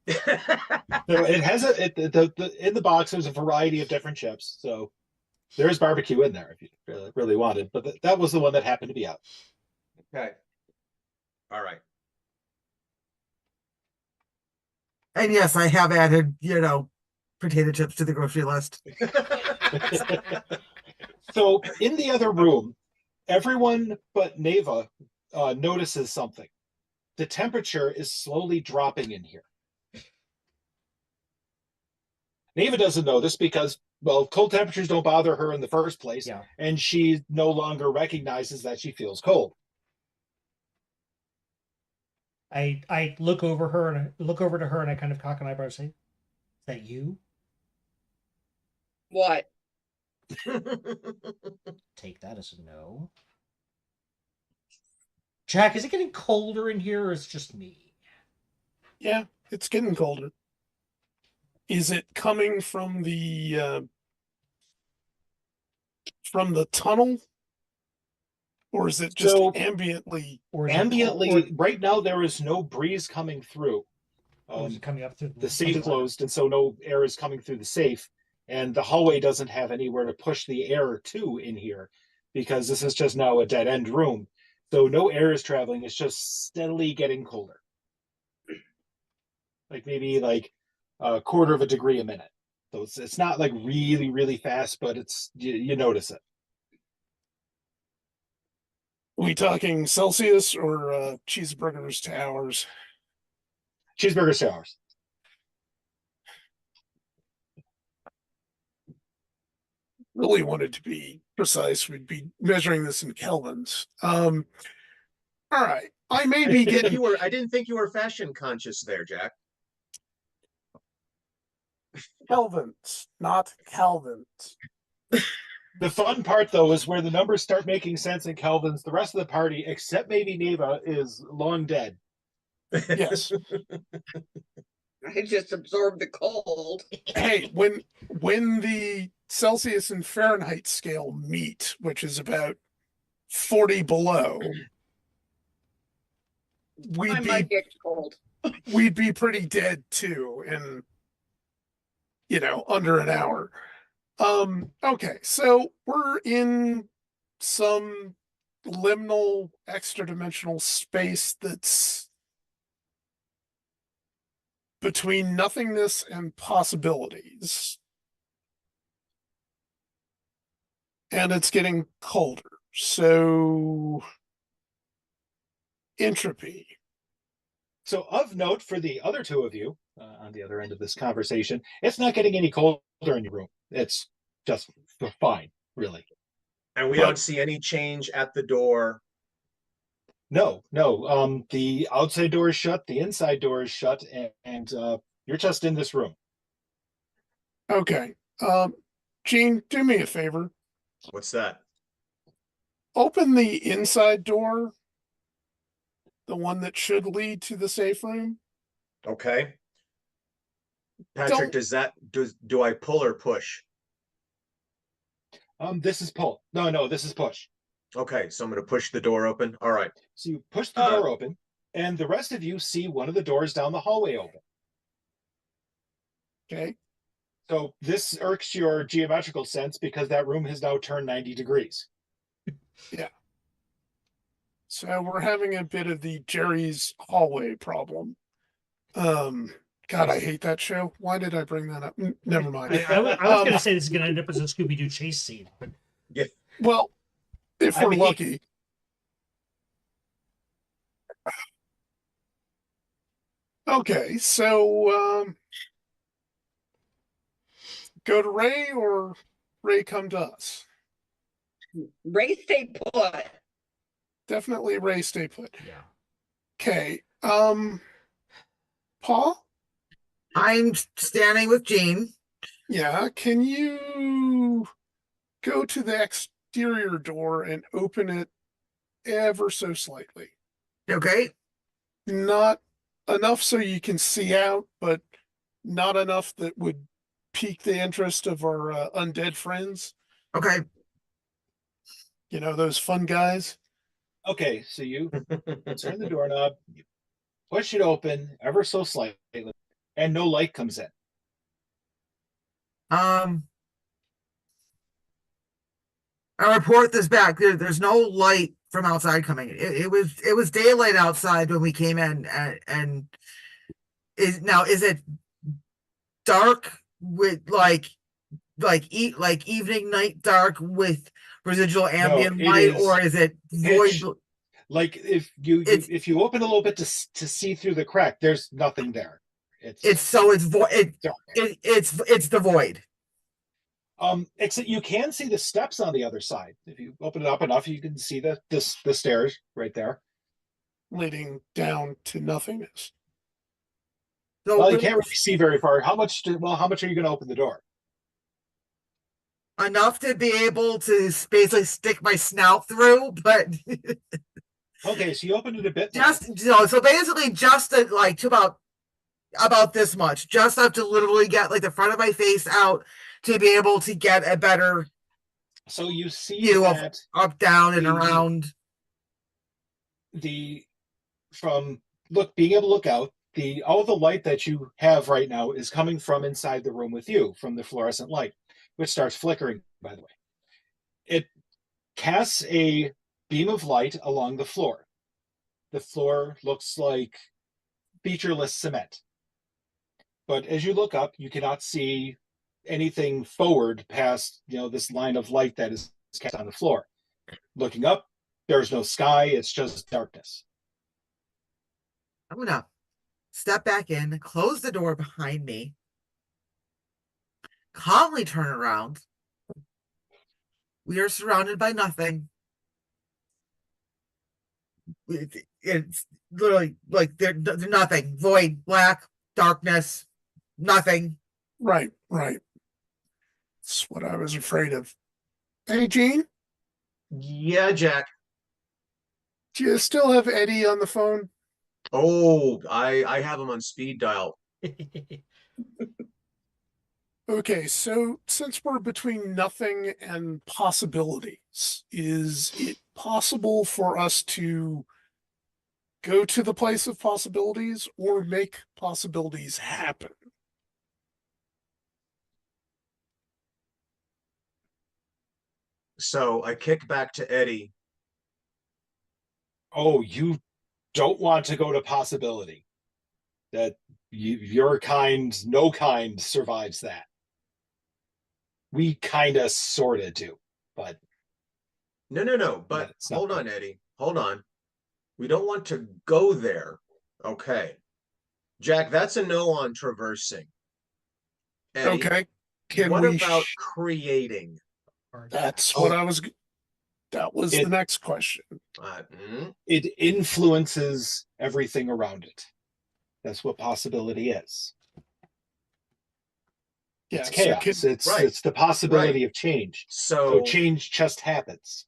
No, it has in the box. There's a variety of different chips, so there's barbecue in there if you really wanted. But that was the one that happened to be out. Okay. All right. And yes, I have added, potato chips to the grocery list. So in the other room, everyone but Neva notices something. The temperature is slowly dropping in here. Neva doesn't know this because, well, cold temperatures don't bother her in the first place, Yeah. and she no longer recognizes that she feels cold. I look over her and I look over to her and I kind of cock an eyebrow and say, "Is that you?" What? Take that as a no. Jack, is it getting colder in here or is it just me? Yeah, it's getting colder. Is it coming from the tunnel? Or is it just So- ambiently? Or is it Ambiently, right now there is no breeze coming through. or is it coming up through The safe closed, and so no air is coming through the safe. And the hallway doesn't have anywhere to push the air to in here because this is just now a dead end room. So no air is traveling. It's just steadily getting colder. Like maybe like a quarter of a degree a minute. So it's not like really, really fast, but it's you notice it. We talking Celsius or cheeseburgers to hours? Cheeseburger showers. Really wanted to be precise, we'd be measuring this in kelvins. All right. I may be getting I didn't think you were fashion conscious there, Jack. kelvins, not kelvins. The fun part, though, is where the numbers start making sense in kelvins. The rest of the party, except maybe Neva, is long dead. Yes. I just absorbed the cold. Hey, when the Celsius and Fahrenheit scale meet, which is about 40 below, I might get cold. we'd be pretty dead too in under an hour. Okay, so we're in some liminal extra dimensional space that's between nothingness and possibilities. And it's getting colder. So entropy. So, of note for the other two of you on the other end of this conversation, it's not getting any colder in your room. It's just fine, really. And we don't see any change at the door. No. The outside door is shut, the inside door is shut, and you're just in this room. Okay. Gene, do me a favor. What's that? Open the inside door, the one that should lead to the safe room. Okay. Patrick, do I pull or push? This is pull. No, this is push. Okay, so I'm going to push the door open. All right. So you push the door open, and the rest of you see one of the doors down the hallway open. Okay. So this irks your geometrical sense because that room has now turned 90 degrees. Yeah. So we're having a bit of the Jerry's hallway problem. God, I hate that show. Why did I bring that up? Never mind. I was going to say this is going to end up as a Scooby-Doo chase scene, but yeah. Well, if we're lucky. Okay, so go to Ray or Ray come to us? Ray, stay put. Definitely Ray stay put. yeah. Okay. Paul? I'm standing with Jean. Yeah, can you go to the exterior door and open it ever so slightly? Okay. Not enough so you can see out, but not enough that would pique the interest of our undead friends. Okay. Those fun guys. Okay, so you turn the doorknob, you push it open ever so slightly, and no light comes in. I report this back. There's no light from outside coming in. It was daylight outside when we came in, and is it dark with like evening night dark with residual ambient it light, is or is it pitch. void? Like if you It's if you open a little bit to see through the crack, there's nothing there. it's void. dark. It's the void. Except you can see the steps on the other side. If you open it up enough, you can see the stairs right there. Leading down to nothingness. So Well, you can't really see very far. How much are you going to open the door? enough to be able to basically stick my snout through, but Okay, so you open it a bit. just so basically just to about this much, just enough to literally get like the front of my face out to be able to get a better So you see view of that up, down, and the- around. being able to look out, all the light that you have right now is coming from inside the room with you, from the fluorescent light, which starts flickering, by the way. It casts a beam of light along the floor. The floor looks like featureless cement. But as you look up, you cannot see anything forward past, this line of light that is cast on the floor. Looking up, there's no sky, it's just darkness. I'm gonna step back in, close the door behind me, calmly turn around. We are surrounded by nothing. It's literally like they're nothing, void, black, darkness, nothing. Right. That's what I was afraid of. Hey, Gene, Yeah, Jack. do you still have Eddie on the phone? Oh, I have him on speed dial. Okay, so since we're between nothing and possibilities, is it possible for us to go to the place of possibilities or make possibilities happen? So I kick back to Eddie. Oh, you don't want to go to possibility. That your kind, no kind survives that. We kind of sort of do, but No. But it's not hold good. on, Eddie. Hold on. We don't want to go there. Okay. Jack, that's a no on traversing. Eddie, Okay, can what we? about creating? That's Oh. what I was. That was the next question. It influences everything around it. That's what possibility is. Yeah, It's chaos. It's the possibility of change. So change just happens.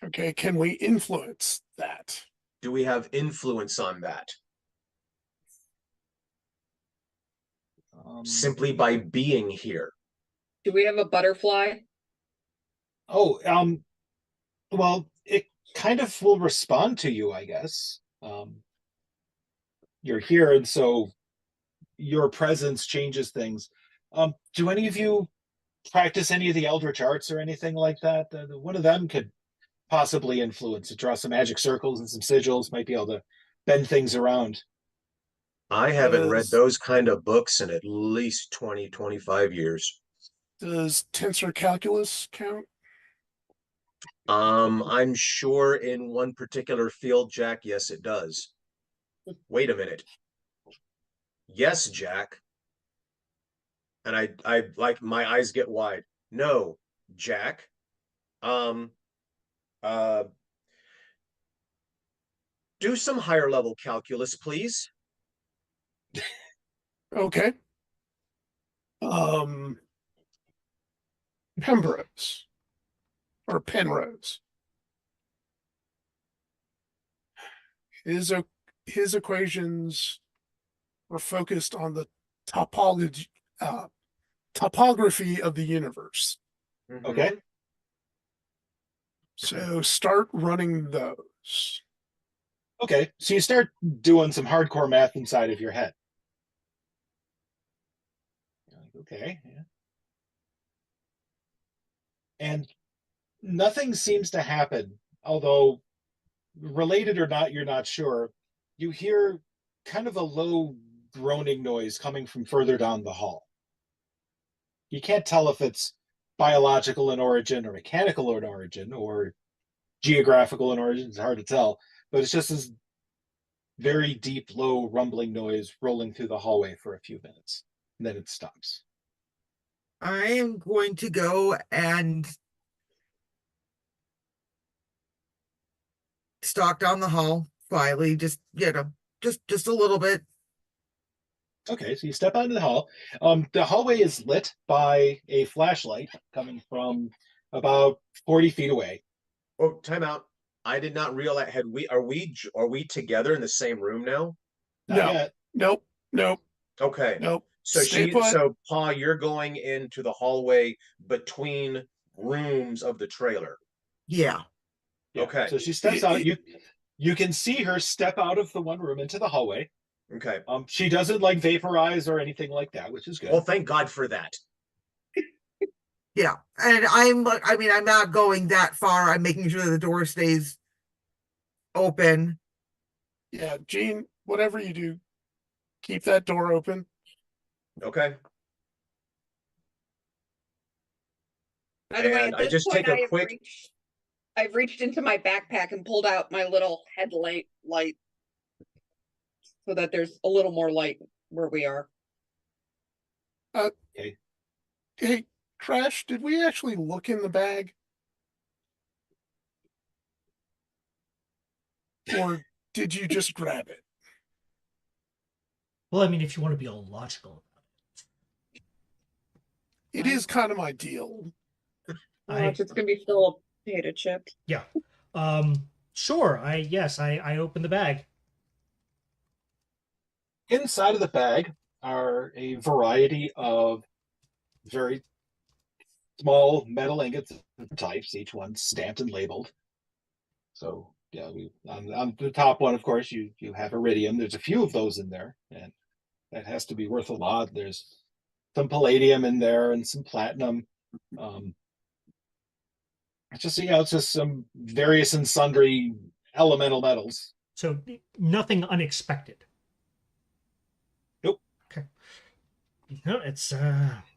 Okay, can we influence that? Do we have influence on that? Simply by being here. Do we have a butterfly? Oh, well, it kind of will respond to you, I guess. You're here, and so your presence changes things. Do any of you practice any of the Eldritch arts or anything like that? One of them could possibly influence it, draw some magic circles and some sigils, might be able to bend things around. I haven't read those kind of books in at least 20, 25 years. Does tensor calculus count? I'm sure in one particular field, Jack, yes, it does. Wait a minute. Yes, Jack. And I like my eyes get wide. No, Jack. Do some higher level calculus, please. Okay. Pembrose or Penrose. His equations were focused on the topology, topography of the universe. Okay. So start running those. Okay, so you start doing some hardcore math inside of your head. Okay, yeah. And nothing seems to happen, although related or not, you're not sure. You hear kind of a low groaning noise coming from further down the hall. You can't tell if it's biological in origin or mechanical in origin or geographical in origin. It's hard to tell, but it's just this very deep, low rumbling noise rolling through the hallway for a few minutes. And then it stops. I am going to go and stalk down the hall quietly, just just a little bit. Okay, so you step out into the hall. The hallway is lit by a flashlight coming from about 40 feet away. Oh, time out. I did not realize. Are we together in the same room now? Not No. yet. Nope. Okay. Nope. So Stay put. so Pa, you're going into the hallway between rooms of the trailer. Yeah. Yeah. Okay. So she steps out. You can see her step out of the one room into the hallway. Okay. She doesn't like vaporize or anything like that, which is good. Well, thank God for that. Yeah. And I'm not going that far. I'm making sure that the door stays open. Yeah, Gene, whatever you do, keep that door open. Okay. By the way, And at I this just point, take a quick. I've reached into my backpack and pulled out my little headlight light so that there's a little more light where we are. Hey, Crash, did we actually look in the bag? Or did you just grab it? Well, I mean, if you want to be all logical about It is kind of my deal. it. It's gonna be full of potato chips. Yeah. Sure. I opened the bag. Inside of the bag are a variety of very small metal ingots of types, each one stamped and labeled. So yeah, on the top one, of course, you have iridium. There's a few of those in there, and that has to be worth a lot. There's some palladium in there and some platinum. It's just some various and sundry elemental metals. So nothing unexpected. Nope. Okay. No, it's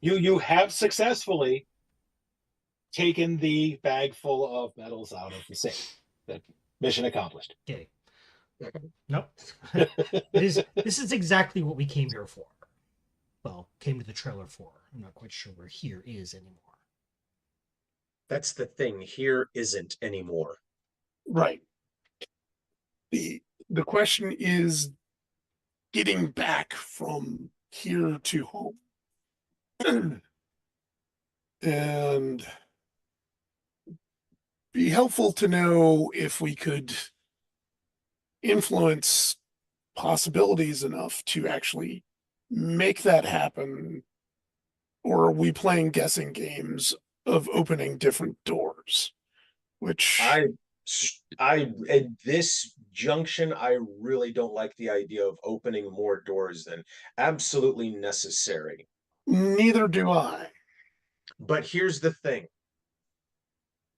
You have successfully taken the bag full of metals out of the safe. That mission accomplished. yay. Nope. This is exactly what we came here for. Well, came to the trailer for. I'm not quite sure where here is anymore. That's the thing. Here isn't anymore. Right. The question is getting back from here to home. And be helpful to know if we could influence possibilities enough to actually make that happen, or are we playing guessing games of opening different doors? Which I at this junction, I really don't like the idea of opening more doors than absolutely necessary. neither do I. But here's the thing.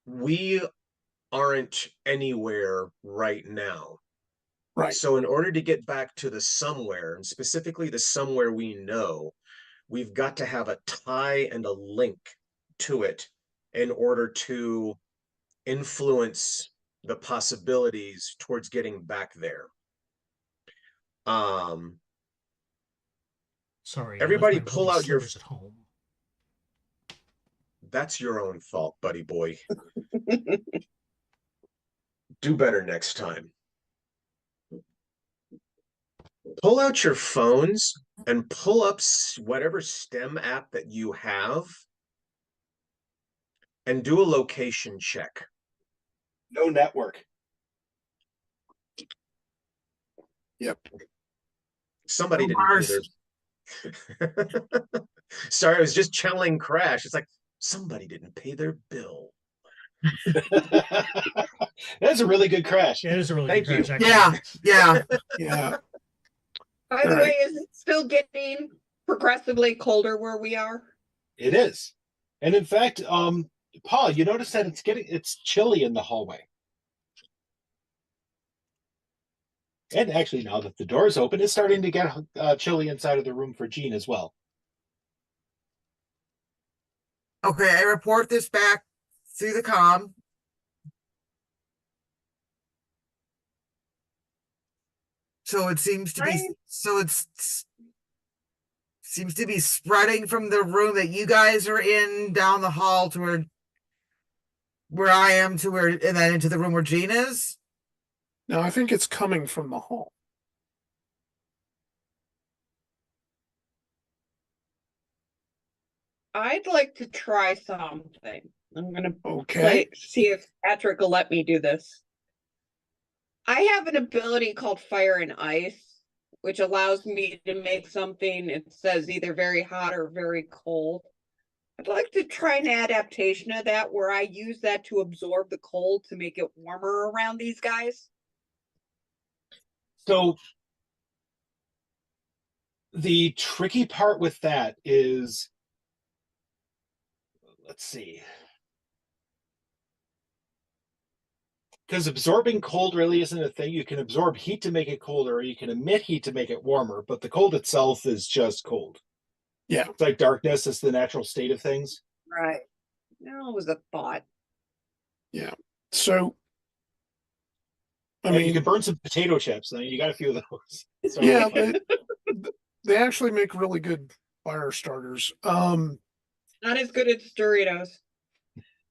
We aren't anywhere right now. Right. So in order to get back to the somewhere, and specifically the somewhere we know, we've got to have a tie and a link to it in order to influence the possibilities towards getting back there. Sorry. Everybody I left my pull lovely out your slippers at home. That's your own fault, buddy boy. Do better next time. Pull out your phones and pull up whatever STEM app that you have and do a location check. No network. Yep. Somebody No didn't pay their. Sorry, I was just channeling Crash. It's like somebody didn't pay their bill. That's a really good crash. Yeah, it is a really Thank good you. crash, actually. Yeah. Yeah. By the All way, right. is it still getting progressively colder where we are? It is. And in fact, Paul, you notice that it's chilly in the hallway. And actually, now that the door's open, it's starting to get chilly inside of the room for Jean as well. Okay, I report this back through the comm. So it seems to be, Right. so it's seems to be spreading from the room that you guys are in down the hall to where I am to where, and then into the room where Jean is. No, I think it's coming from the hall. I'd like to try something. I'm gonna Okay. see if Patrick will let me do this. I have an ability called Fire and Ice, which allows me to make something, it says either very hot or very cold. I'd like to try an adaptation of that where I use that to absorb the cold to make it warmer around these guys. So the tricky part with that is, let's see. Because absorbing cold really isn't a thing. You can absorb heat to make it colder, or you can emit heat to make it warmer, but the cold itself is just cold. Yeah. It's like darkness, it's the natural state of things. Right. No, it was a thought. Yeah. So, I And mean, you can burn some potato chips. I mean, you got a few of those. So, yeah, they actually make really good fire starters. Not as good as Doritos.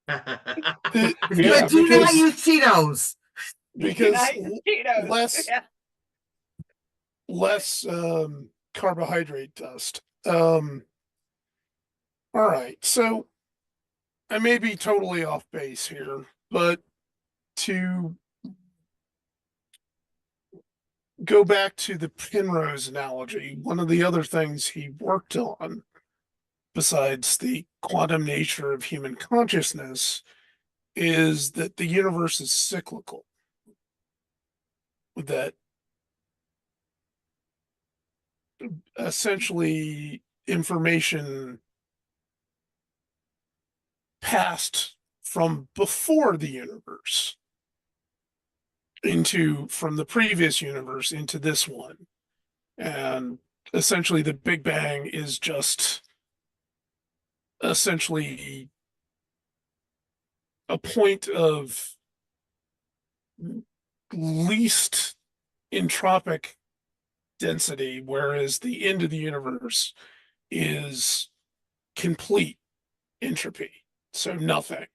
Yeah, But do not use Cheetos. because Cheetos. less Yeah. less carbohydrate dust. All right, so I may be totally off base here, but to go back to the Penrose analogy, one of the other things he worked on, besides the quantum nature of human consciousness, is that the universe is cyclical. That essentially information passed from before the universe from the previous universe into this one. And essentially the Big Bang is just essentially a point of least entropic density, whereas the end of the universe is complete entropy. So nothing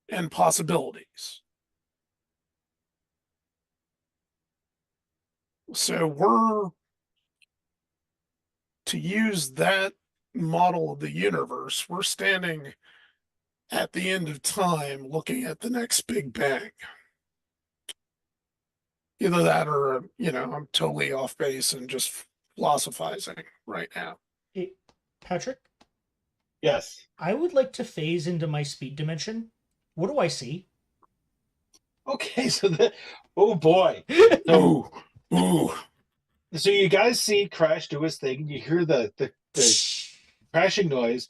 and possibilities. So we're to use that model of the universe, we're standing at the end of time looking at the next Big Bang. Either that or, I'm totally off base and just philosophizing right now. Hey, Patrick, yes. I would like to phase into my speed dimension. What do I see? Okay, so oh boy. Ooh. So you guys see Crash do his thing. You hear the crashing noise,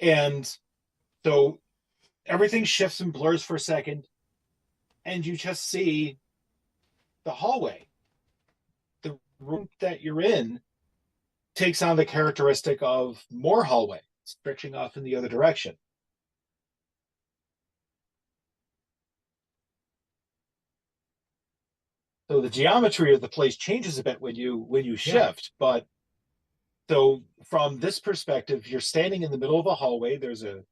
and so everything shifts and blurs for a second, and you just see the hallway. The room that you're in takes on the characteristic of more hallway, stretching off in the other direction. So the geometry of the place changes a bit when you shift, but so from this perspective, you're standing in the middle of a hallway. There's a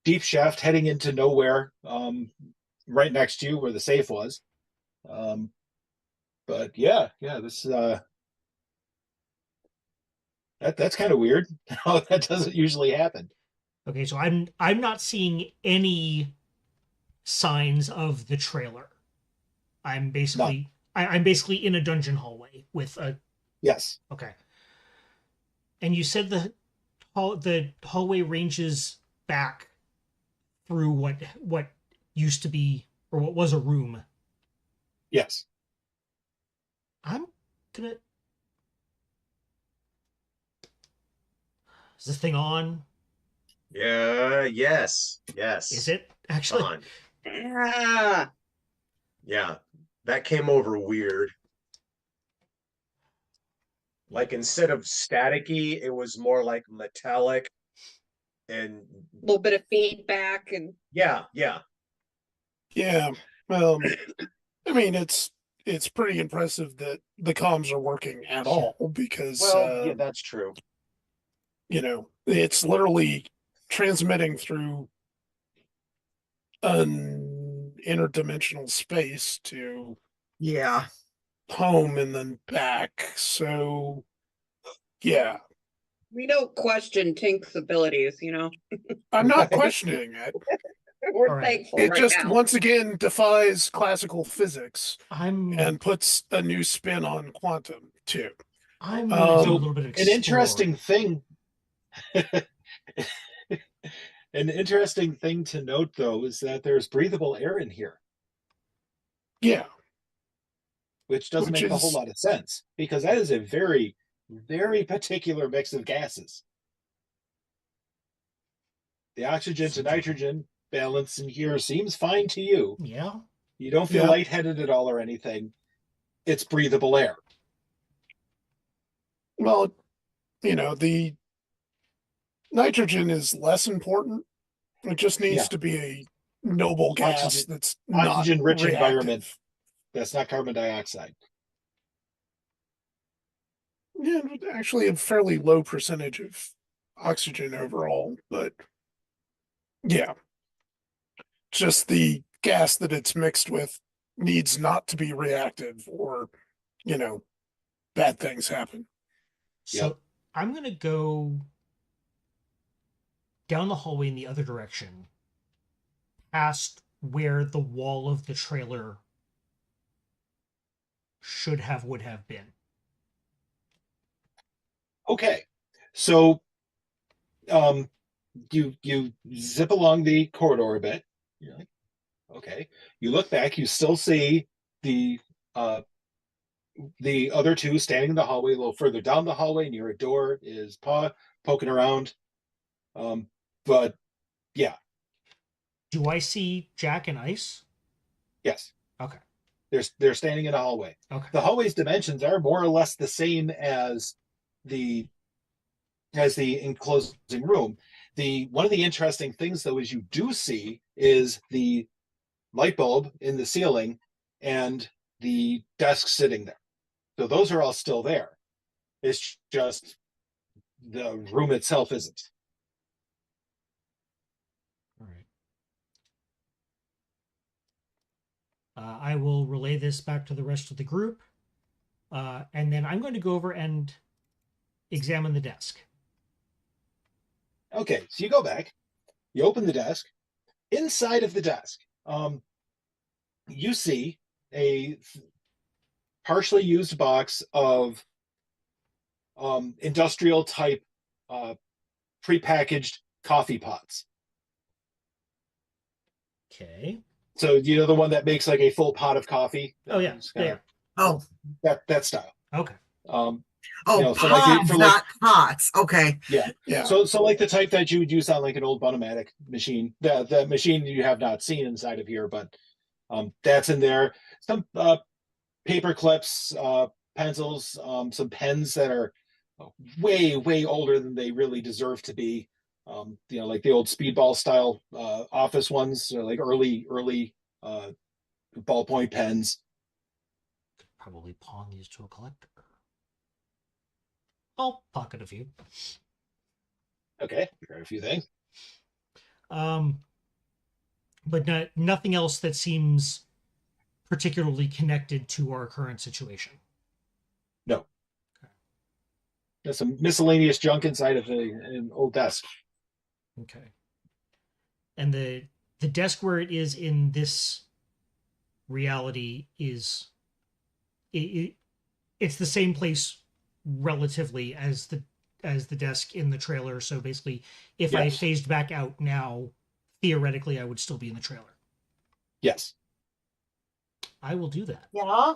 deep shaft heading into nowhere, right next to you where the safe was. But yeah, this that's kind of weird. That doesn't usually happen. Okay, so I'm not seeing any signs of the trailer. I'm basically I'm basically in a dungeon hallway with a Yes. Okay. And you said the hallway ranges back through what used to be or what was a room. Yes. I'm gonna. Is this thing on? Yeah, yes. Is it actually? On. Yeah. Yeah, that came over weird. Like instead of staticky, it was more like metallic and A little bit of feedback and yeah. Yeah. I mean, it's pretty impressive that the comms are working at all because Well, yeah, that's true. it's literally transmitting through an interdimensional space to Yeah. home and then back. So yeah, we don't question Tink's abilities, I'm not Right. questioning it. We're All right. thankful It right just now. once again defies classical physics I'm and puts a new spin on quantum too. I'm gonna do a So, little bit of An exploring. interesting thing. An interesting thing to note, though, is that there's breathable air in here, Yeah, which doesn't Which make a whole is- lot of sense because that is a very, very particular mix of gases. The oxygen to nitrogen balance in here seems fine to you. Yeah. You don't feel Yeah. lightheaded at all or anything. It's breathable air. well, the nitrogen is less important. It just needs Yeah. to be a noble gas Oxygen- that's not Oxygen-rich reactive. environment. That's not carbon dioxide. Yeah, actually a fairly low percentage of oxygen overall, but yeah, just the gas that it's mixed with needs not to be reactive or, bad things happen. So Yep. I'm gonna go down the hallway in the other direction, past where the wall of the trailer would have been. Okay, so you zip along the corridor a bit. You're like, okay. You look back, you still see the other two standing in the hallway. A little further down the hallway near a door is Paw poking around. But yeah, Do I see Jack and Ice? yes, Okay. they're standing in a hallway. Okay. The hallway's dimensions are more or less the same as the enclosing room. One of the interesting things, though, is you do see is the light bulb in the ceiling and the desk sitting there. So those are all still there. It's just the room itself isn't. All right. I will relay this back to the rest of the group, and then I'm going to go over and examine the desk. Okay, so you go back, you open the desk. Inside of the desk, you see a partially used box of industrial type prepackaged coffee pots. Okay. So you know the one that makes like a full pot of coffee? Oh yeah. It's kinda- Oh, that style. Okay. So like pods, for not pots. Okay. Yeah. So like the type that you would use on like an old Bunomatic machine, the machine you have not seen inside of here, but that's in there. Some paper clips, pencils, some pens that are way older than they really deserve to be. Like the old speedball style office ones, like early ballpoint pens. Could probably pawn these to a collector. I'll pocket a few. Okay, grab a few things. But nothing else that seems particularly connected to our current situation. No. There's some miscellaneous junk inside of an old desk. Okay. And the desk where it is in this reality is it's the same place relatively as the desk in the trailer. So basically, if I Yes. phased back out now, theoretically I would still be in the trailer. Yes. I will do that. Yeah.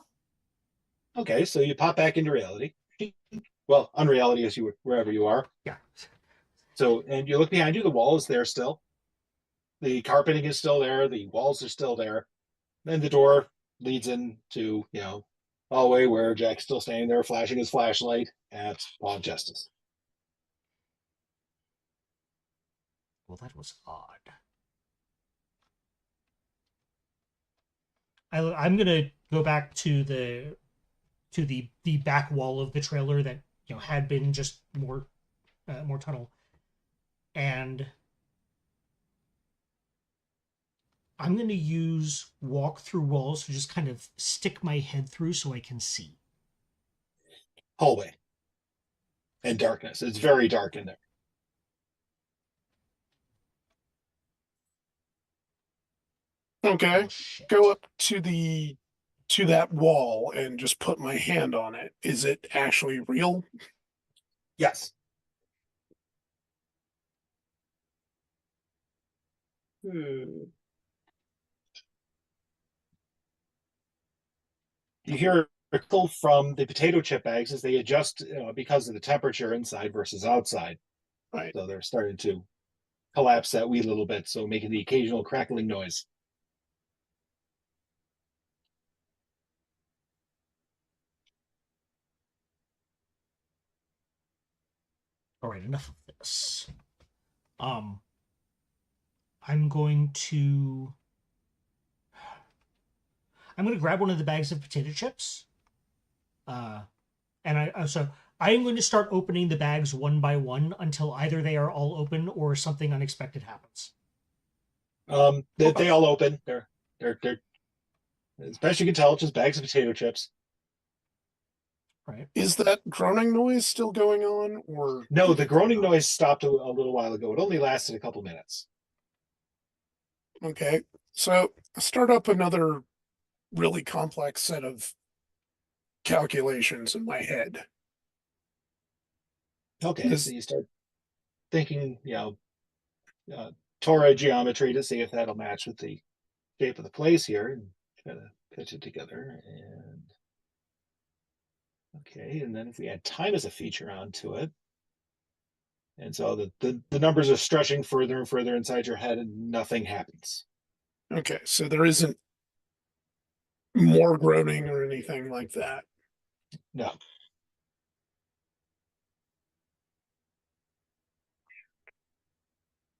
Okay, so you pop back into reality. Well, unreality as you wherever you are. Yeah. So, and you look behind you, the wall is there still. The carpeting is still there. The walls are still there. Then the door leads into, hallway where Jack's still standing there flashing his flashlight at Paw of Justice. Well, that was odd. I'm gonna go back to the back wall of the trailer that had been just more tunnel, and I'm gonna use walk through walls to just kind of stick my head through so I can see. Hallway. And darkness. It's very dark in there. Okay. Oh, shit. Go up to that wall and just put my hand on it. Is it actually real? Yes. Hmm. You hear a call from the potato chip bags as they adjust because of the temperature inside versus outside. Right. So they're starting to collapse that wee little bit, so making the occasional crackling noise. All right, enough of this. I'm going to grab one of the bags of potato chips. And I am going to start opening the bags one by one until either they are all open or something unexpected happens. They all open. They're as best you can tell, just bags of potato chips. Right. Is that groaning noise still going on, or No, the groaning noise stopped a little while ago. It only lasted a couple minutes. okay? So I start up another really complex set of calculations in my head. Okay, Is- so you start thinking, Torah geometry to see if that'll match with the shape of the place here, and try to pitch it together. And okay, and then if we add time as a feature onto it, and so the numbers are stretching further and further inside your head, and nothing happens. Okay, so there isn't more groaning or anything like that. No.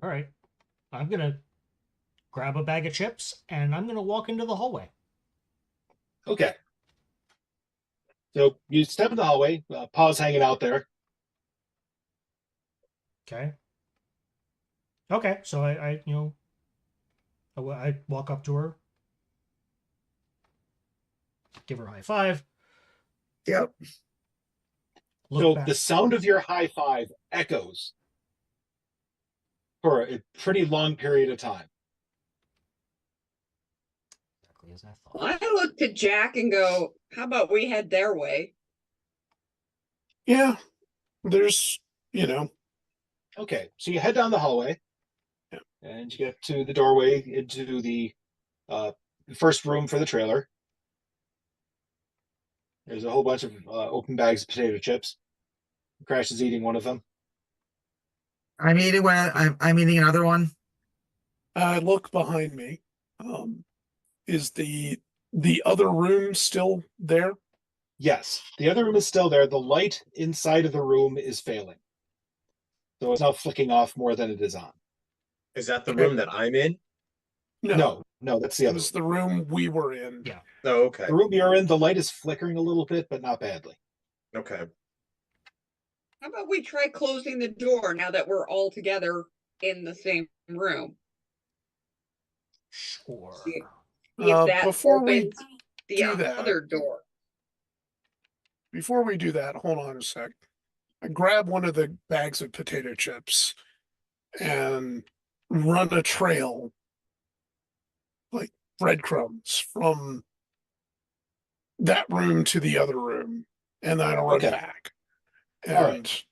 All right. I'm going to grab a bag of chips and I'm going to walk into the hallway. Okay. So you step in the hallway, Paw's hanging out there. Okay. Okay. So I walk up to her, give her a high five. Yep. Look So back. the sound of your high five echoes for a pretty long period of time. Exactly as I thought. I look to Jack and go, how about we head their way? Yeah, there's, Okay, so you head down the hallway, Yeah. and you get to the doorway into the first room for the trailer. There's a whole bunch of open bags of potato chips. Crash is eating one of them. I'm eating I'm eating another one. I look behind me. Is the other room still there? Yes, the other room is still there. The light inside of the room is failing. So it's now flicking off more than it is on. Is that the Okay. room that I'm in? No, that's the It other was room. the room we were in. Yeah. Oh, okay. The room you're in, the light is flickering a little bit, but not badly. Okay. How about we try closing the door now that we're all together in the same room? Sure. See if that Before we opens the do that- other door. Before we do that, hold on a sec. I grab one of the bags of potato chips and run a trail, like breadcrumbs, from that room to the other room, and then I'll run Okay. back. All right. And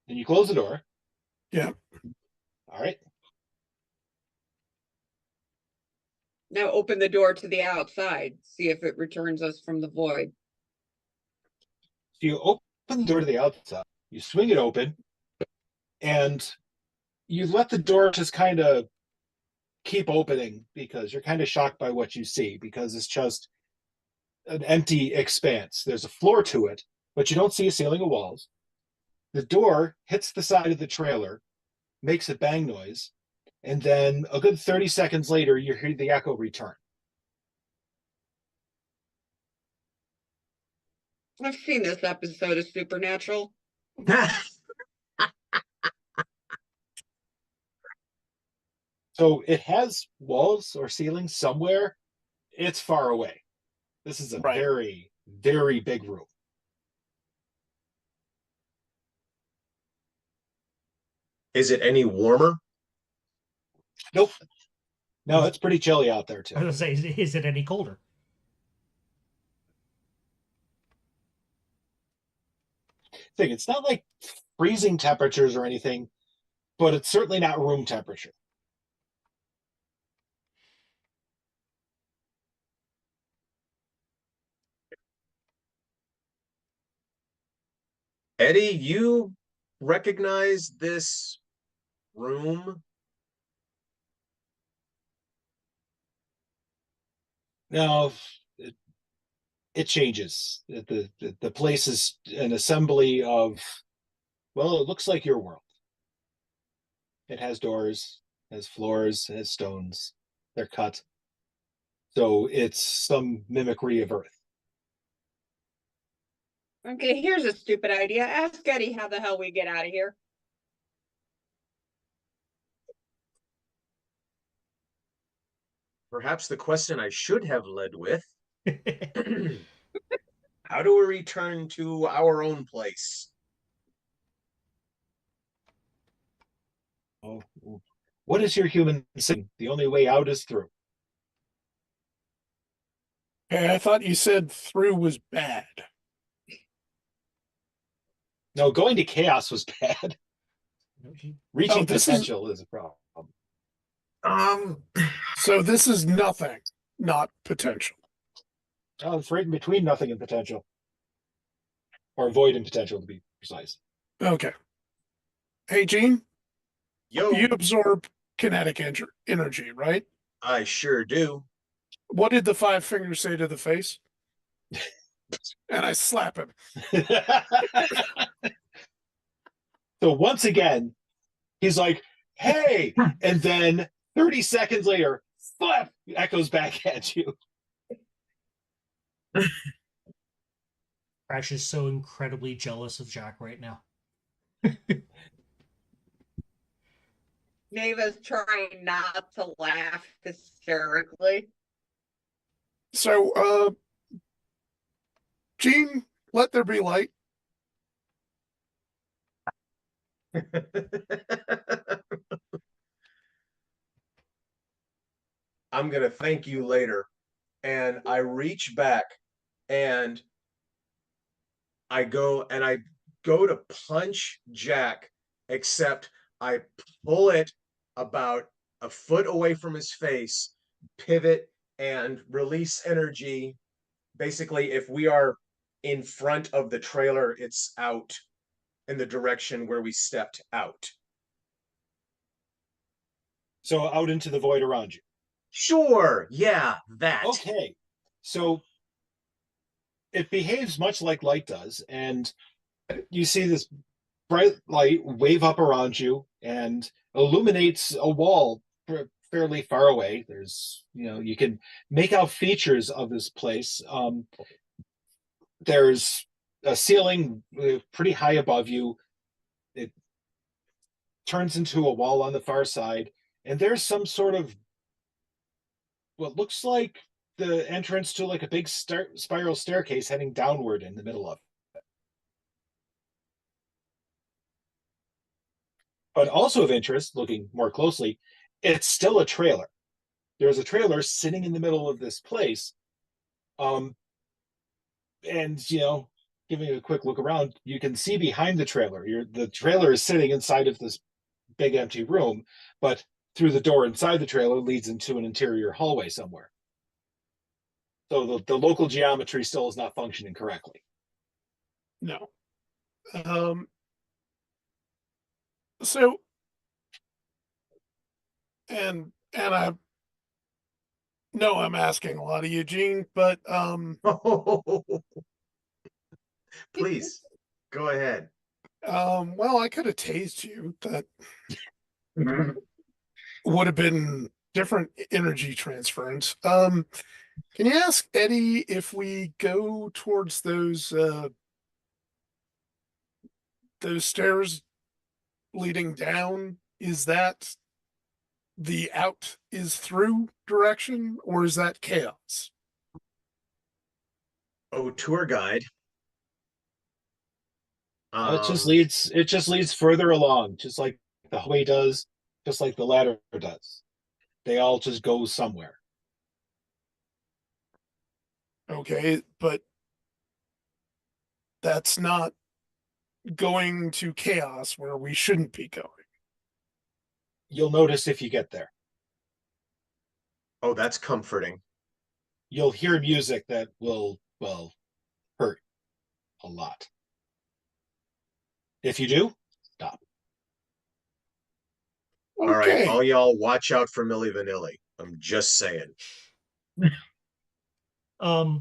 And you close the door. Yeah. All right. Now open the door to the outside. See if it returns us from the void. So you open the door to the outside, you swing it open, and you let the door just kind of keep opening because you're kind of shocked by what you see, because it's just an empty expanse. There's a floor to it, but you don't see a ceiling or walls. The door hits the side of the trailer, makes a bang noise, and then a good 30 seconds later, you hear the echo return. I've seen this episode of Supernatural. So it has walls or ceilings somewhere. It's far away. This is a Right. very, very big room. Is it any warmer? Nope. No, it's pretty chilly out there I too. was gonna say, is it any colder? Thing, it's not like freezing temperatures or anything, but it's certainly not room temperature. Eddie, you recognize this room? No, it changes. The place is an assembly of, well, it looks like your world. It has doors, has floors, has stones. They're cut. So it's some mimicry of Earth. Okay, here's a stupid idea. Ask Eddie how the hell we get out of here. Perhaps the question I should have led with. How do we return to our own place? Oh, what is your human saying? The only way out is through. Hey, I thought you said through was bad. No, going to chaos was bad. Reaching this potential is a problem. So this is nothing, not potential. Oh, it's right in between nothing and potential. Or void and potential, to be precise. Okay. Hey, Gene, Yo, you absorb kinetic energy, right? I sure do. What did the five fingers say to the face? And I slap him. So once again, he's like, hey, and then 30 seconds later, slap, echoes back at you. Crash is so incredibly jealous of Jack right now. Neva's trying not to laugh hysterically. So, Gene, let there be light. I'm going to thank you later. And I reach back and I go to punch Jack, except I pull it about a foot away from his face, pivot, and release energy. Basically, if we are in front of the trailer, it's out in the direction where we stepped out. So out into the void around you. Sure, yeah, that. Okay. So it behaves much like light does, and you see this bright light wave up around you and illuminates a wall fairly far away. There's, you can make out features of this place. There's a ceiling pretty high above you. It turns into a wall on the far side, and there's some sort of what looks like the entrance to like a big spiral staircase heading downward in the middle of it. But also of interest, looking more closely, it's still a trailer. There's a trailer sitting in the middle of this place. And, giving a quick look around, you can see behind the trailer. The trailer is sitting inside of this big empty room, but through the door inside the trailer leads into an interior hallway somewhere. So the local geometry still is not functioning correctly. No. So, and I No, I'm asking a lot of Eugene, but Please go ahead. well, I could have tased you. That would have been different energy transference. Can you ask Eddie if we go towards those stairs leading down, is that the out is through direction, or is that chaos? Oh, tour guide. It just leads further along, just like the hallway does, just like the ladder does. They all just go somewhere. Okay, but that's not going to chaos where we shouldn't be going. You'll notice if you get there. Oh, that's comforting. You'll hear music that will, well, hurt a lot. If you do, stop. All right, Okay. all y'all watch out for Milli Vanilli. I'm just saying. I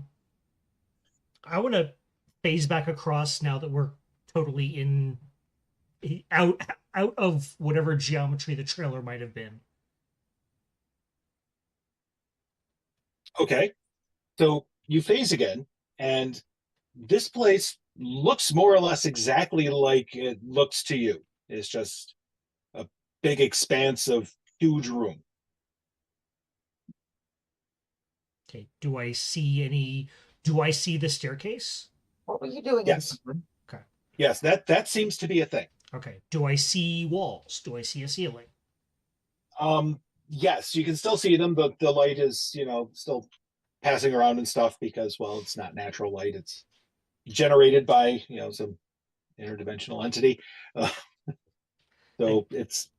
want to phase back across now that we're totally in out of whatever geometry the trailer might have been. Okay. So you phase again, and this place looks more or less exactly like it looks to you. It's just a big expanse of huge room. Okay. Do I see the staircase? What were you doing? Yes. Okay. Yes, that seems to be a thing. Okay. Do I see walls? Do I see a ceiling? Yes, you can still see them, but the light is, still passing around and stuff because, well, it's not natural light. It's generated by, some interdimensional entity. So it's.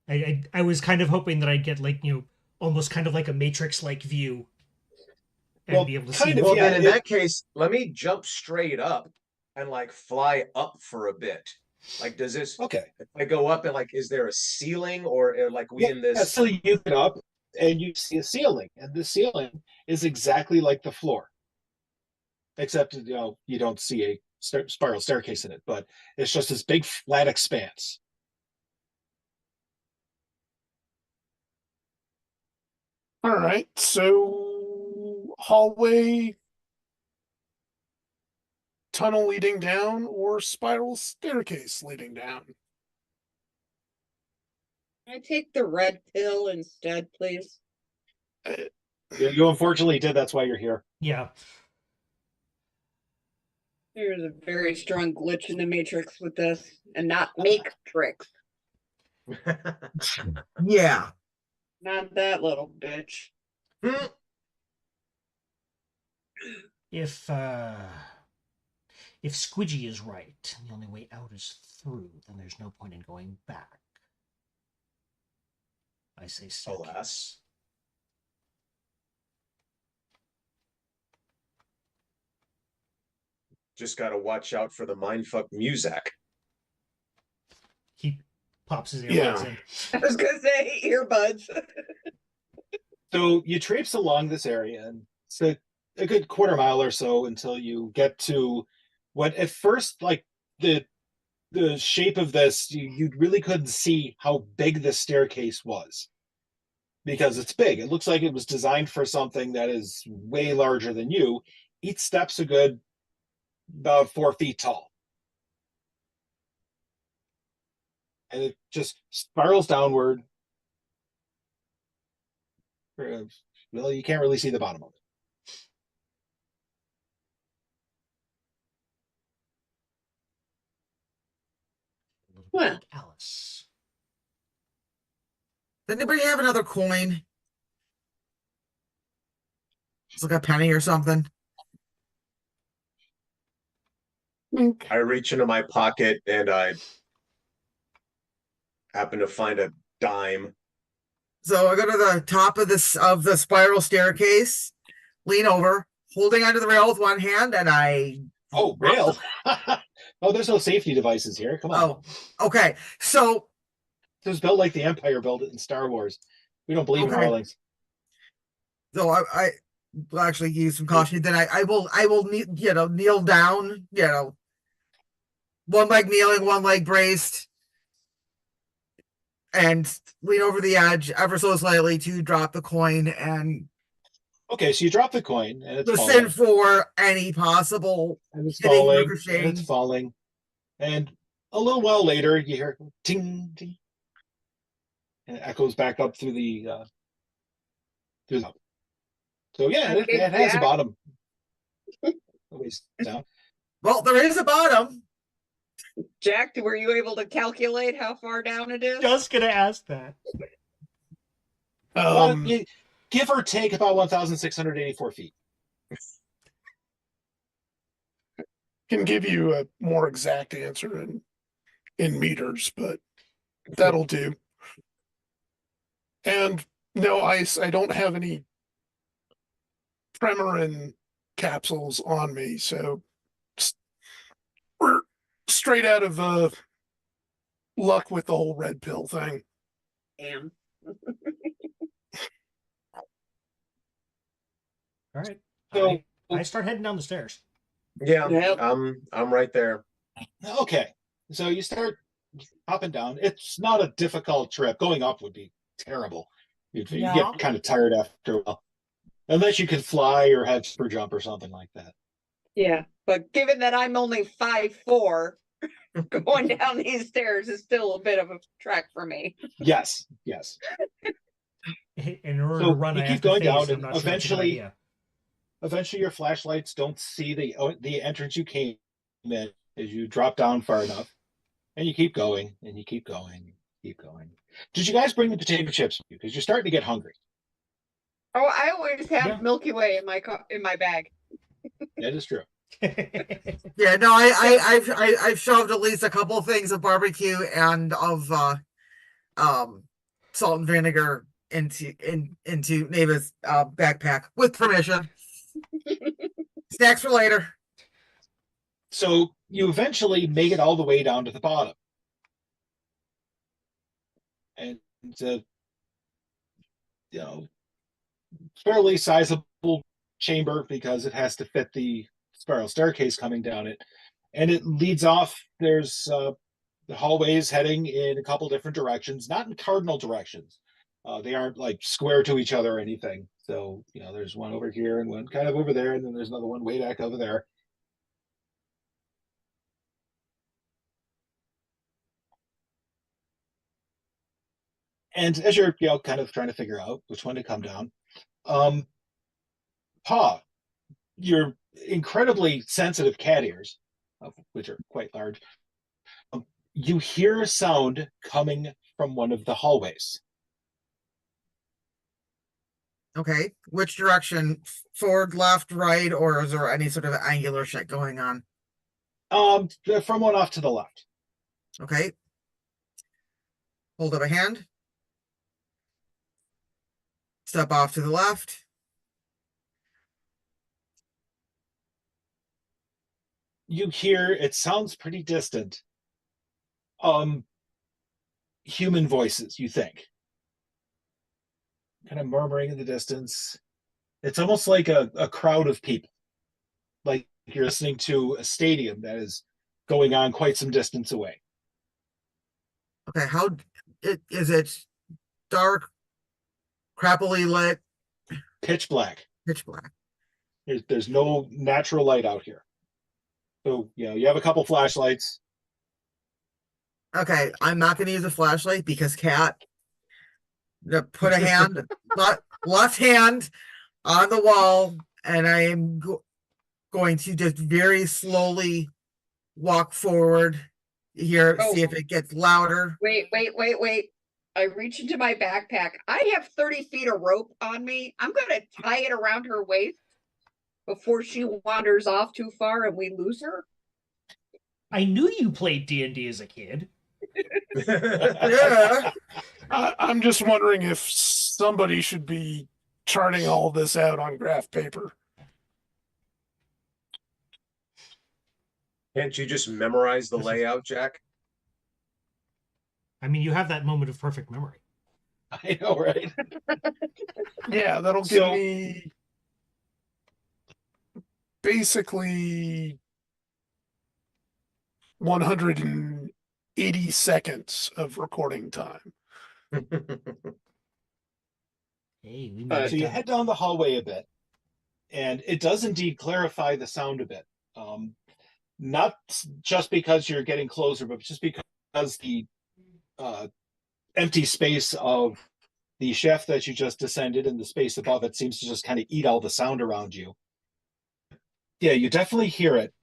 I was kind of hoping that I'd get almost kind of like a Matrix-like view and be able to see. Well, then in that case, let me jump straight up and fly up for a bit. Does this? Okay. If I go up and is there a ceiling or in this? Yeah, so you get up and you see a ceiling, and the ceiling is exactly like the floor, except you don't see a spiral staircase in it, but it's just this big flat expanse. All right, so hallway, tunnel leading down, or spiral staircase leading down? Can I take the red pill instead, please? You unfortunately did. That's why you're here. Yeah. There's a very strong glitch in the Matrix with this, and not make tricks. Yeah. Not that little bitch. If Squidgy is right, and the only way out is through, then there's no point in going back. I say staircase. Alas. Just gotta watch out for the mindfuck music. He pops his earbuds in. I was gonna say earbuds. So you traipse along this area, and it's a good quarter mile or so until you get to what at first, the shape of this, you really couldn't see how big the staircase was because it's big. It looks like it was designed for something that is way larger than you. Each step's a good about 4 feet tall. And it just spirals downward. Well, you can't really see the bottom of it. Well. Like Alice. Does anybody have another coin? It's like a penny or something. I reach into my pocket and I happen to find a dime. So I go to the top of the spiral staircase, lean over, holding onto the rail with one hand, and I. Oh, rail! Oh, there's no safety devices here. Come on. Oh, okay. So it was built like the Empire built it in Star Wars. We don't believe in Okay. rollings. So I will actually use some caution. Then I will kneel down. One leg kneeling, one leg braced, and lean over the edge ever so slightly to drop the coin and Okay, so you drop the coin and it's listen falling. for any possible And it's hitting, falling. And ricocheting. it's falling. And a little while later, you hear ting, ting, and it echoes back up through the So yeah, Okay, it has a Jack. bottom. At least down. Well, there is a bottom. Jack, were you able to calculate how far down it is? Just gonna ask that. Give or take about 1,684 feet. Can give you a more exact answer in meters, but that'll do. And no ice. I don't have any Premarin capsules on me, so we're straight out of luck with the whole red pill thing. Damn. All right. So I start heading down the stairs. Yeah, Yep. I'm right there. okay, so you start hopping down. It's not a difficult trip. Going up would be terrible. You Yeah. get kind of tired after a while, unless you can fly or have super jump or something like that. Yeah, but given that I'm only 5'4", going down these stairs is still a bit of a trek for me. Yes. In order So to run, you I keep have to going face, down, I'm and not sure it's a good idea. eventually your flashlights don't see the entrance you came in as you drop down far enough, and you keep going and you keep going, keep going. Did you guys bring the potato chips with you? Because you're starting to get hungry. Oh, I always have Yeah. Milky Way in my bag. That is true. Yeah, no, I've shoved at least a couple things of barbecue and of salt and vinegar into Neva's backpack with permission. Snacks for later. So you eventually make it all the way down to the bottom. And fairly sizable chamber because it has to fit the spiral staircase coming down it. And it leads off, there's the hallways heading in a couple different directions, not in cardinal directions. They aren't like square to each other or anything. So, there's one over here and one kind of over there, and then there's another one way back over there. And as you're, kind of trying to figure out which one to come down, Pa, your incredibly sensitive cat ears, which are quite large, you hear a sound coming from one of the hallways. Okay, which direction? Forward, left, right, or is there any sort of angular shit going on? From one off to the left. Okay. Hold up a hand. Step off to the left. You hear, it sounds pretty distant. Human voices, you think. Kind of murmuring in the distance. It's almost like a crowd of people. Like you're listening to a stadium that is going on quite some distance away. Okay, is it dark, crappily lit? Pitch black. Pitch black. There's no natural light out here. So, you have a couple flashlights. Okay, I'm not going to use a flashlight because Cat put a hand, left hand on the wall, and I am going to just very slowly walk forward here, see if it gets louder. Wait. I reach into my backpack. I have 30 feet of rope on me. I'm going to tie it around her waist before she wanders off too far and we lose her. I knew you played D&D as a kid. Yeah. I'm just wondering if somebody should be charting all this out on graph paper. Can't you just memorize the layout, Jack? I mean, you have that moment of perfect memory. I know, right? Yeah, that'll give So- me basically 180 seconds of recording time. Hey, we Uh, made So it you done. head down the hallway a bit, and it does indeed clarify the sound a bit. Not just because you're getting closer, but just because the empty space of the shaft that you just descended and the space above it seems to just kind of eat all the sound around you. Yeah, you definitely hear it.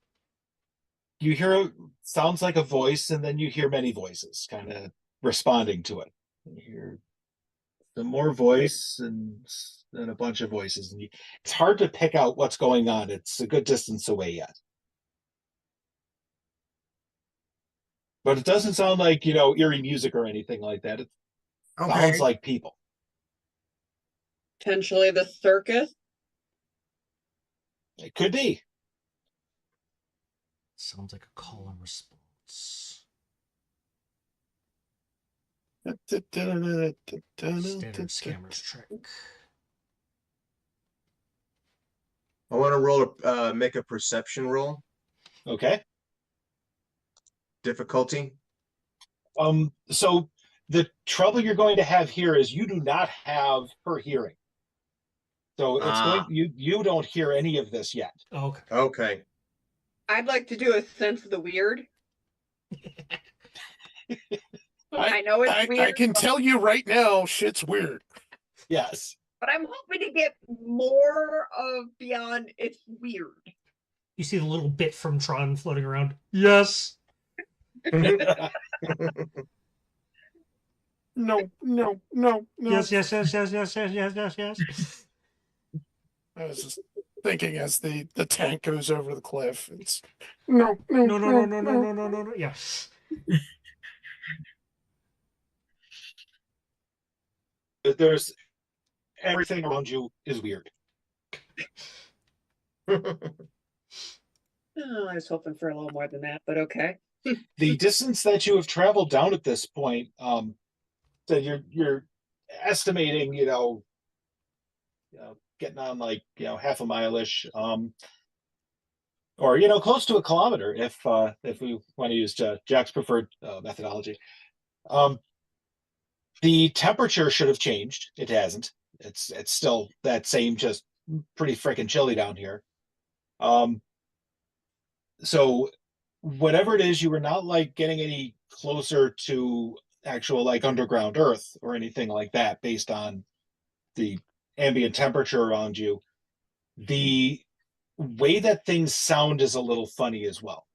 You hear sounds like a voice, and then you hear many voices kind of responding to it. You hear some more voice and a bunch of voices, and it's hard to pick out what's going on. It's a good distance away yet, but it doesn't sound like eerie music or anything like that. It Okay. sounds like people. potentially the circus. It could be. Sounds like a call and response. Standard scammer's trick. I want to roll make a perception roll. Okay. Difficulty. So the trouble you're going to have here is you do not have her hearing. So it's you don't hear any of this yet. Okay. Okay. I'd like to do a sense of the weird. I know it's I weird, can tell you right now, shit's weird. Yes. but I'm hoping to get more of beyond it's weird. You see the little bit from Tron floating around. Yes. No, no, no, no. Yes, yes, yes, yes, yes, yes, yes, yes, yes. I was just thinking as the tank goes over the cliff. It's no, no, No, no, no, no, no, no, no, no, no. Yeah. There's everything around you is weird. Oh, I was hoping for a little more than that, but okay. The distance that you have traveled down at this point, so you're estimating, getting on like half a mile-ish, or close to a kilometer if we want to use Jack's preferred methodology. The temperature should have changed. It hasn't. It's still that same, just pretty freaking chilly down here. So whatever it is, you were not like getting any closer to actual like underground earth or anything like that based on the ambient temperature around you. The way that things sound is a little funny as well.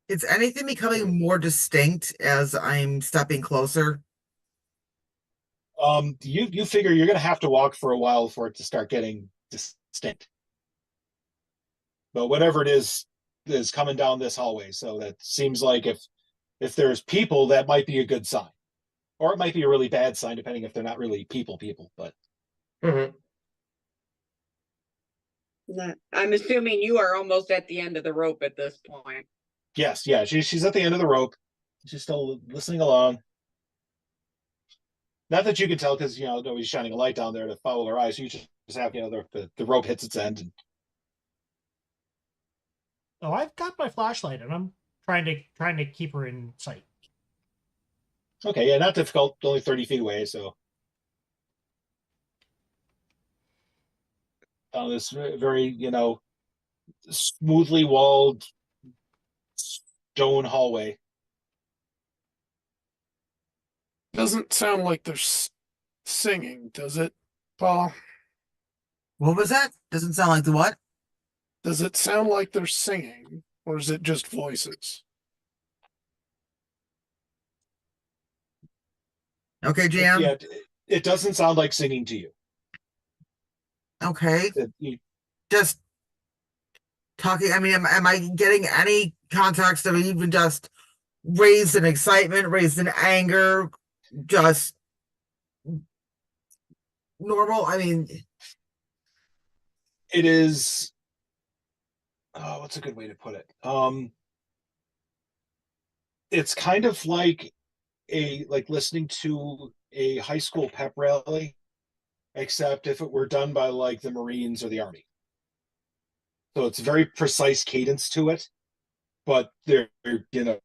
Is anything becoming more distinct as I'm stepping closer? You figure you're gonna have to walk for a while for it to start getting distinct. But whatever it is coming down this hallway. So that seems like if there's people, that might be a good sign. Or it might be a really bad sign, depending if they're not really people, but Mhm. I'm assuming you are almost at the end of the rope at this point. yes, yeah, she's at the end of the rope. She's still listening along. Not that you can tell because nobody's shining a light down there to follow her eyes. So you just have the rope hits its end. And... Oh, I've got my flashlight and I'm trying to keep her in sight. Okay, yeah, not difficult. Only 30 feet away, so. This very, smoothly walled stone hallway. Doesn't sound like they're singing, does it, Paul? What was that? Doesn't sound like the what? Does it sound like they're singing, or is it just voices? Okay, Jan. Yeah, it doesn't sound like singing to you. Okay. You Just talking. I mean, am I getting any context of even just raised in excitement, raised in anger, just normal? I mean, it is what's a good way to put it? It's kind of like listening to a high school pep rally, except if it were done by like the Marines or the Army. So it's very precise cadence to it, but they're, it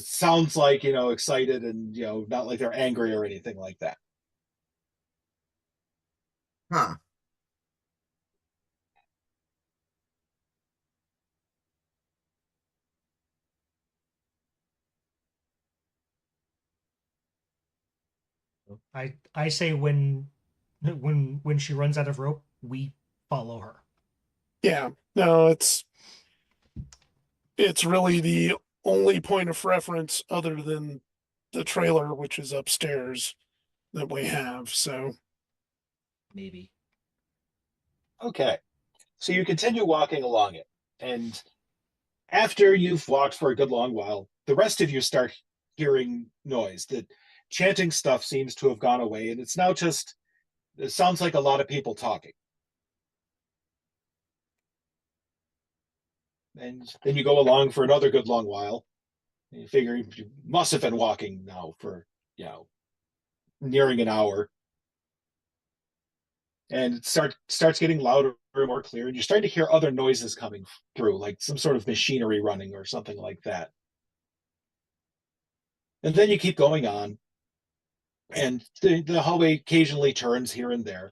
sounds like, excited and, not like they're angry or anything like that. Huh. I say when she runs out of rope, we follow her. Yeah, no, it's really the only point of reference other than the trailer, which is upstairs, that we have. So Maybe. Okay. So you continue walking along it. And after you've walked for a good long while, the rest of you start hearing noise. The chanting stuff seems to have gone away, and it's now just, it sounds like a lot of people talking. And then you go along for another good long while. You figure you must have been walking now for, nearing an hour. And it starts getting louder and more clear, and you're starting to hear other noises coming through, like some sort of machinery running or something like that. And then you keep going on, and the hallway occasionally turns here and there,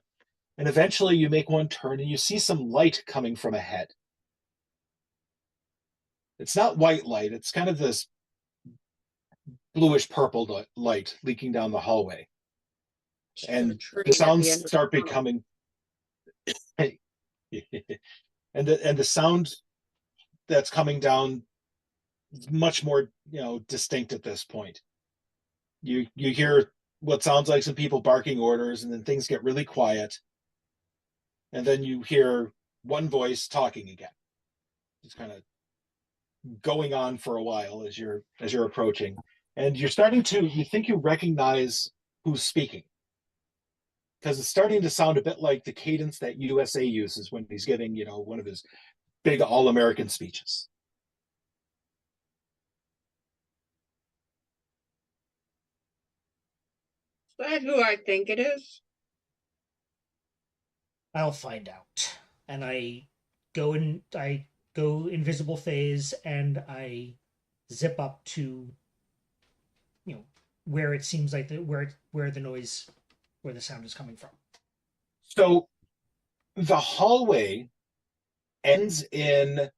and eventually you make one turn and you see some light coming from ahead. It's not white light, it's kind of this bluish purple light leaking down the hallway. And the sounds start becoming and the sound that's coming down is much more, distinct at this point. You hear what sounds like some people barking orders, and then things get really quiet, and then you hear one voice talking again. It's kind of going on for a while as you're approaching, and you think you recognize who's speaking, because it's starting to sound a bit like the cadence that USA uses when he's giving, one of his big all-American speeches. Is that who I think it is? I'll find out. And I go invisible phase, and I zip up to where it seems like where the sound is coming from. So the hallway ends in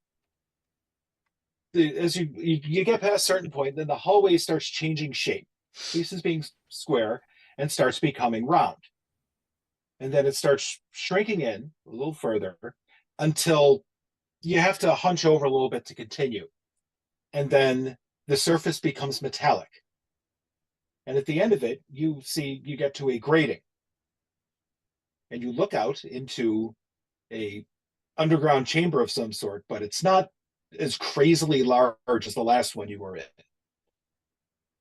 as you get past a certain point, then the hallway starts changing shape. Ceases being square and starts becoming round. And then it starts shrinking in a little further until you have to hunch over a little bit to continue. And then the surface becomes metallic. And at the end of it, you get to a grating. And you look out into a underground chamber of some sort, but it's not as crazily large as the last one you were in.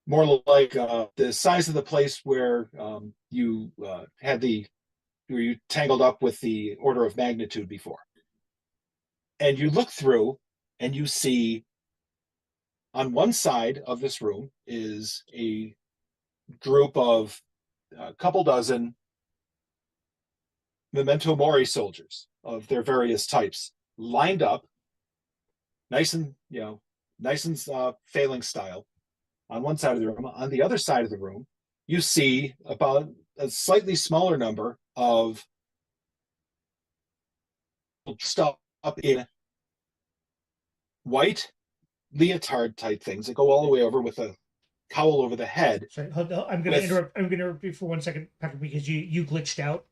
More like the size of the place where you where you tangled up with the order of magnitude before. And you look through and you see on one side of this room is a group of a couple dozen memento mori soldiers of their various types lined up nice and phalanx style on one side of the room. On the other side of the room you see about a slightly smaller number of stuff up in white leotard type things that go all the way over with a cowl over the head. Sorry, I'm going to interrupt. I'm going to interrupt you for 1 second, Patrick, because you glitched out,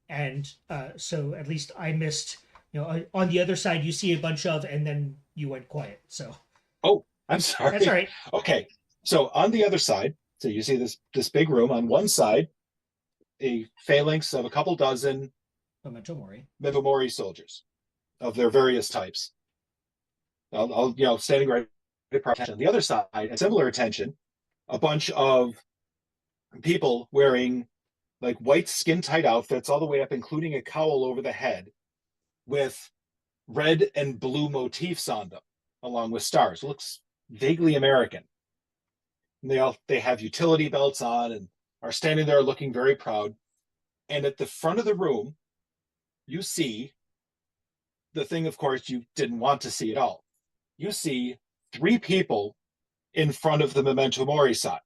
and so at least I missed. On the other side, you see a bunch of, and then you went quiet. So. Oh, I'm sorry. That's all right. Okay, so on the other side, so you see this big room. On one side, a phalanx of a couple dozen Memento Mori soldiers of their various types. I'll standing right at attention. On the other side, at similar attention, a bunch of people wearing like white skin tight outfits all the way up, including a cowl over the head with red and blue motifs on them, along with stars. It looks vaguely American. And they have utility belts on and are standing there looking very proud. And at the front of the room, you see the thing, of course, you didn't want to see at all. You see 3 people in front of the Memento Mori sign.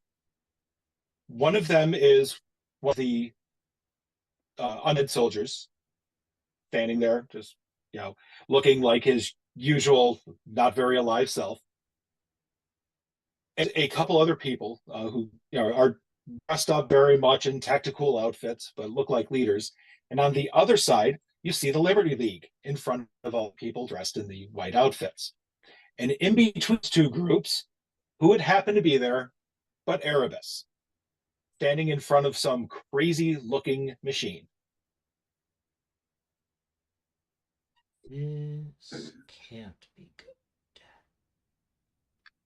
One of them is one of the undead soldiers standing there, just, looking like his usual, not very alive self. And a couple other people who are dressed up very much in tactical outfits, but look like leaders. And on the other side, you see the Liberty League in front of all people dressed in the white outfits. And in between 2 groups, who would happen to be there but Erebus, standing in front of some crazy-looking machine. This can't be good.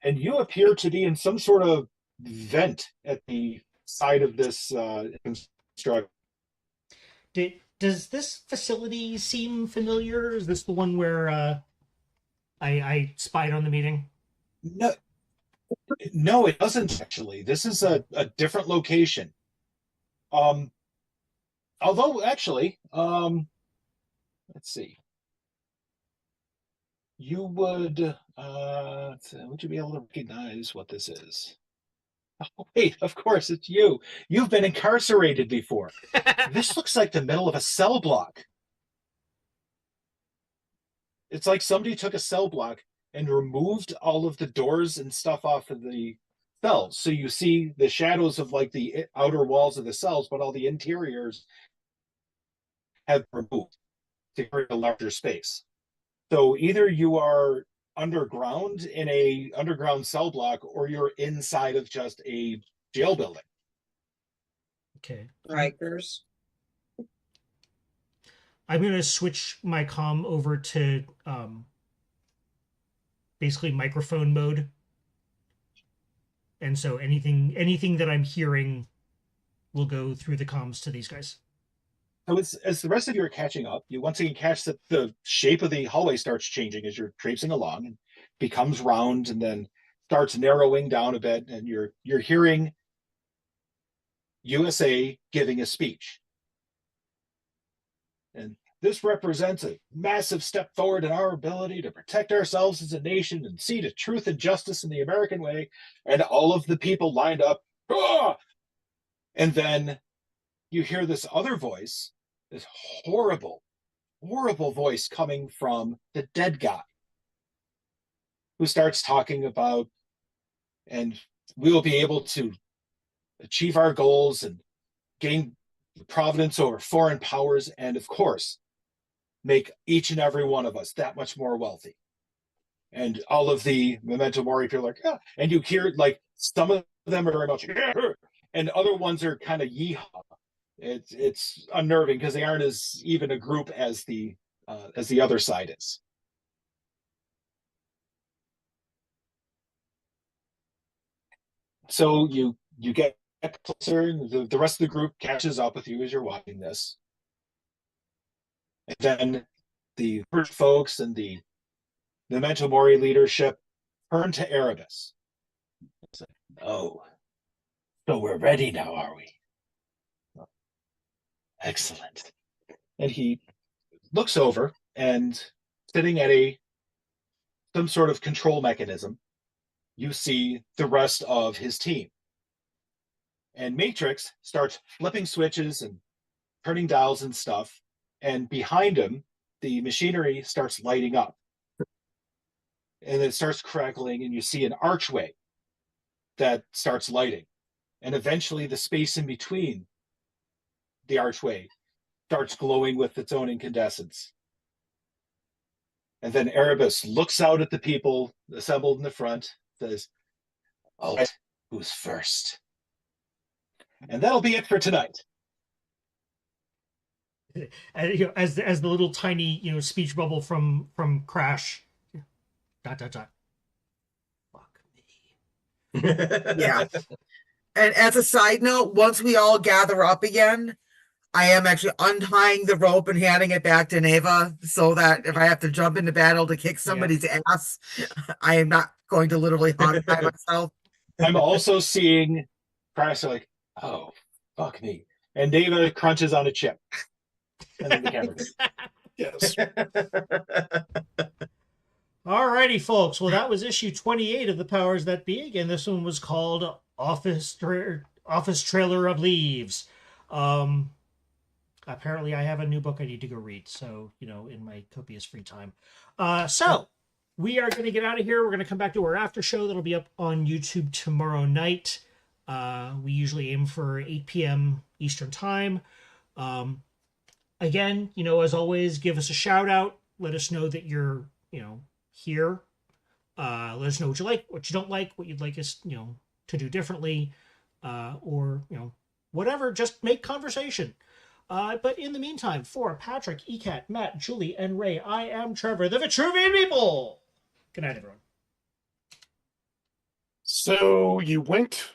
And you appear to be in some sort of vent at the side of this construction. Does this facility seem familiar? Is this the one where I spied on the meeting? No, it doesn't actually. This is a different location. Although actually, let's see. You would you be able to recognize what this is? Oh, wait, of course, it's you. You've been incarcerated before. This looks like the middle of a cell block. It's like somebody took a cell block and removed all of the doors and stuff off of the cells. So you see the shadows of like the outer walls of the cells, but all the interiors have been removed to create a larger space. So either you are underground in a underground cell block, or you're inside of just a jail building. Okay. Rikers. I'm gonna switch my comm over to basically microphone mode, and so anything that I'm hearing will go through the comms to these guys. So as the rest of you are catching up, you once again catch that the shape of the hallway starts changing as you're traipsing along, and becomes round and then starts narrowing down a bit, and you're hearing USA giving a speech. And this represents a massive step forward in our ability to protect ourselves as a nation and see to truth and justice in the American way. And all of the people lined up. Ah! And then you hear this other voice, this horrible, horrible voice coming from the dead guy, who starts talking about, and we will be able to achieve our goals and gain providence over foreign powers, and of course, make each and every one of us that much more wealthy. And all of the Memento Mori people are like, yeah. And you hear like some of them are very much, yeah, and other ones are kind of yeehaw. It's unnerving because they aren't as even a group as the other side is. So you get closer, and the rest of the group catches up with you as you're watching this. And then the first folks and the Memento Mori leadership turn to Erebus. It's like, oh, so we're ready now, are we? Excellent. And he looks over, and sitting at some sort of control mechanism, you see the rest of his team. And Matrix starts flipping switches and turning dials and stuff. And behind him, the machinery starts lighting up. And it starts crackling, and you see an archway that starts lighting. And eventually the space in between the archway starts glowing with its own incandescence. And then Erebus looks out at the people assembled in the front, says, all right, who's first? And that'll be it for tonight. And, as the little tiny speech bubble from Crash. ... Fuck me. Yeah. And as a side note, once we all gather up again, I am actually untying the rope and handing it back to Neva, so that if I have to jump into battle to kick somebody's ass, I am not going to literally hog tie myself. I'm also seeing Crash like, oh, fuck me. And Dava crunches on a chip. And then the camera goes. Yes. Alrighty, folks. Well, that was issue 28 of The Powers That Be. Again, this one was called Office Trailer of Leaves. Apparently, I have a new book I need to go read, so, in my copious free time. So, we are going to get out of here. We're going to come back to our after show that'll be up on YouTube tomorrow night. We usually aim for 8 p.m. Eastern Time. Again, as always, give us a shout out. Let us know that you're, here. Let us know what you like, what you don't like, what you'd like us, to do differently, or, whatever. Just make conversation. But in the meantime, for Patrick, ECAT, Matt, Julie, and Ray, I am Trevor, the Vitruvian People. Good night, everyone. So you went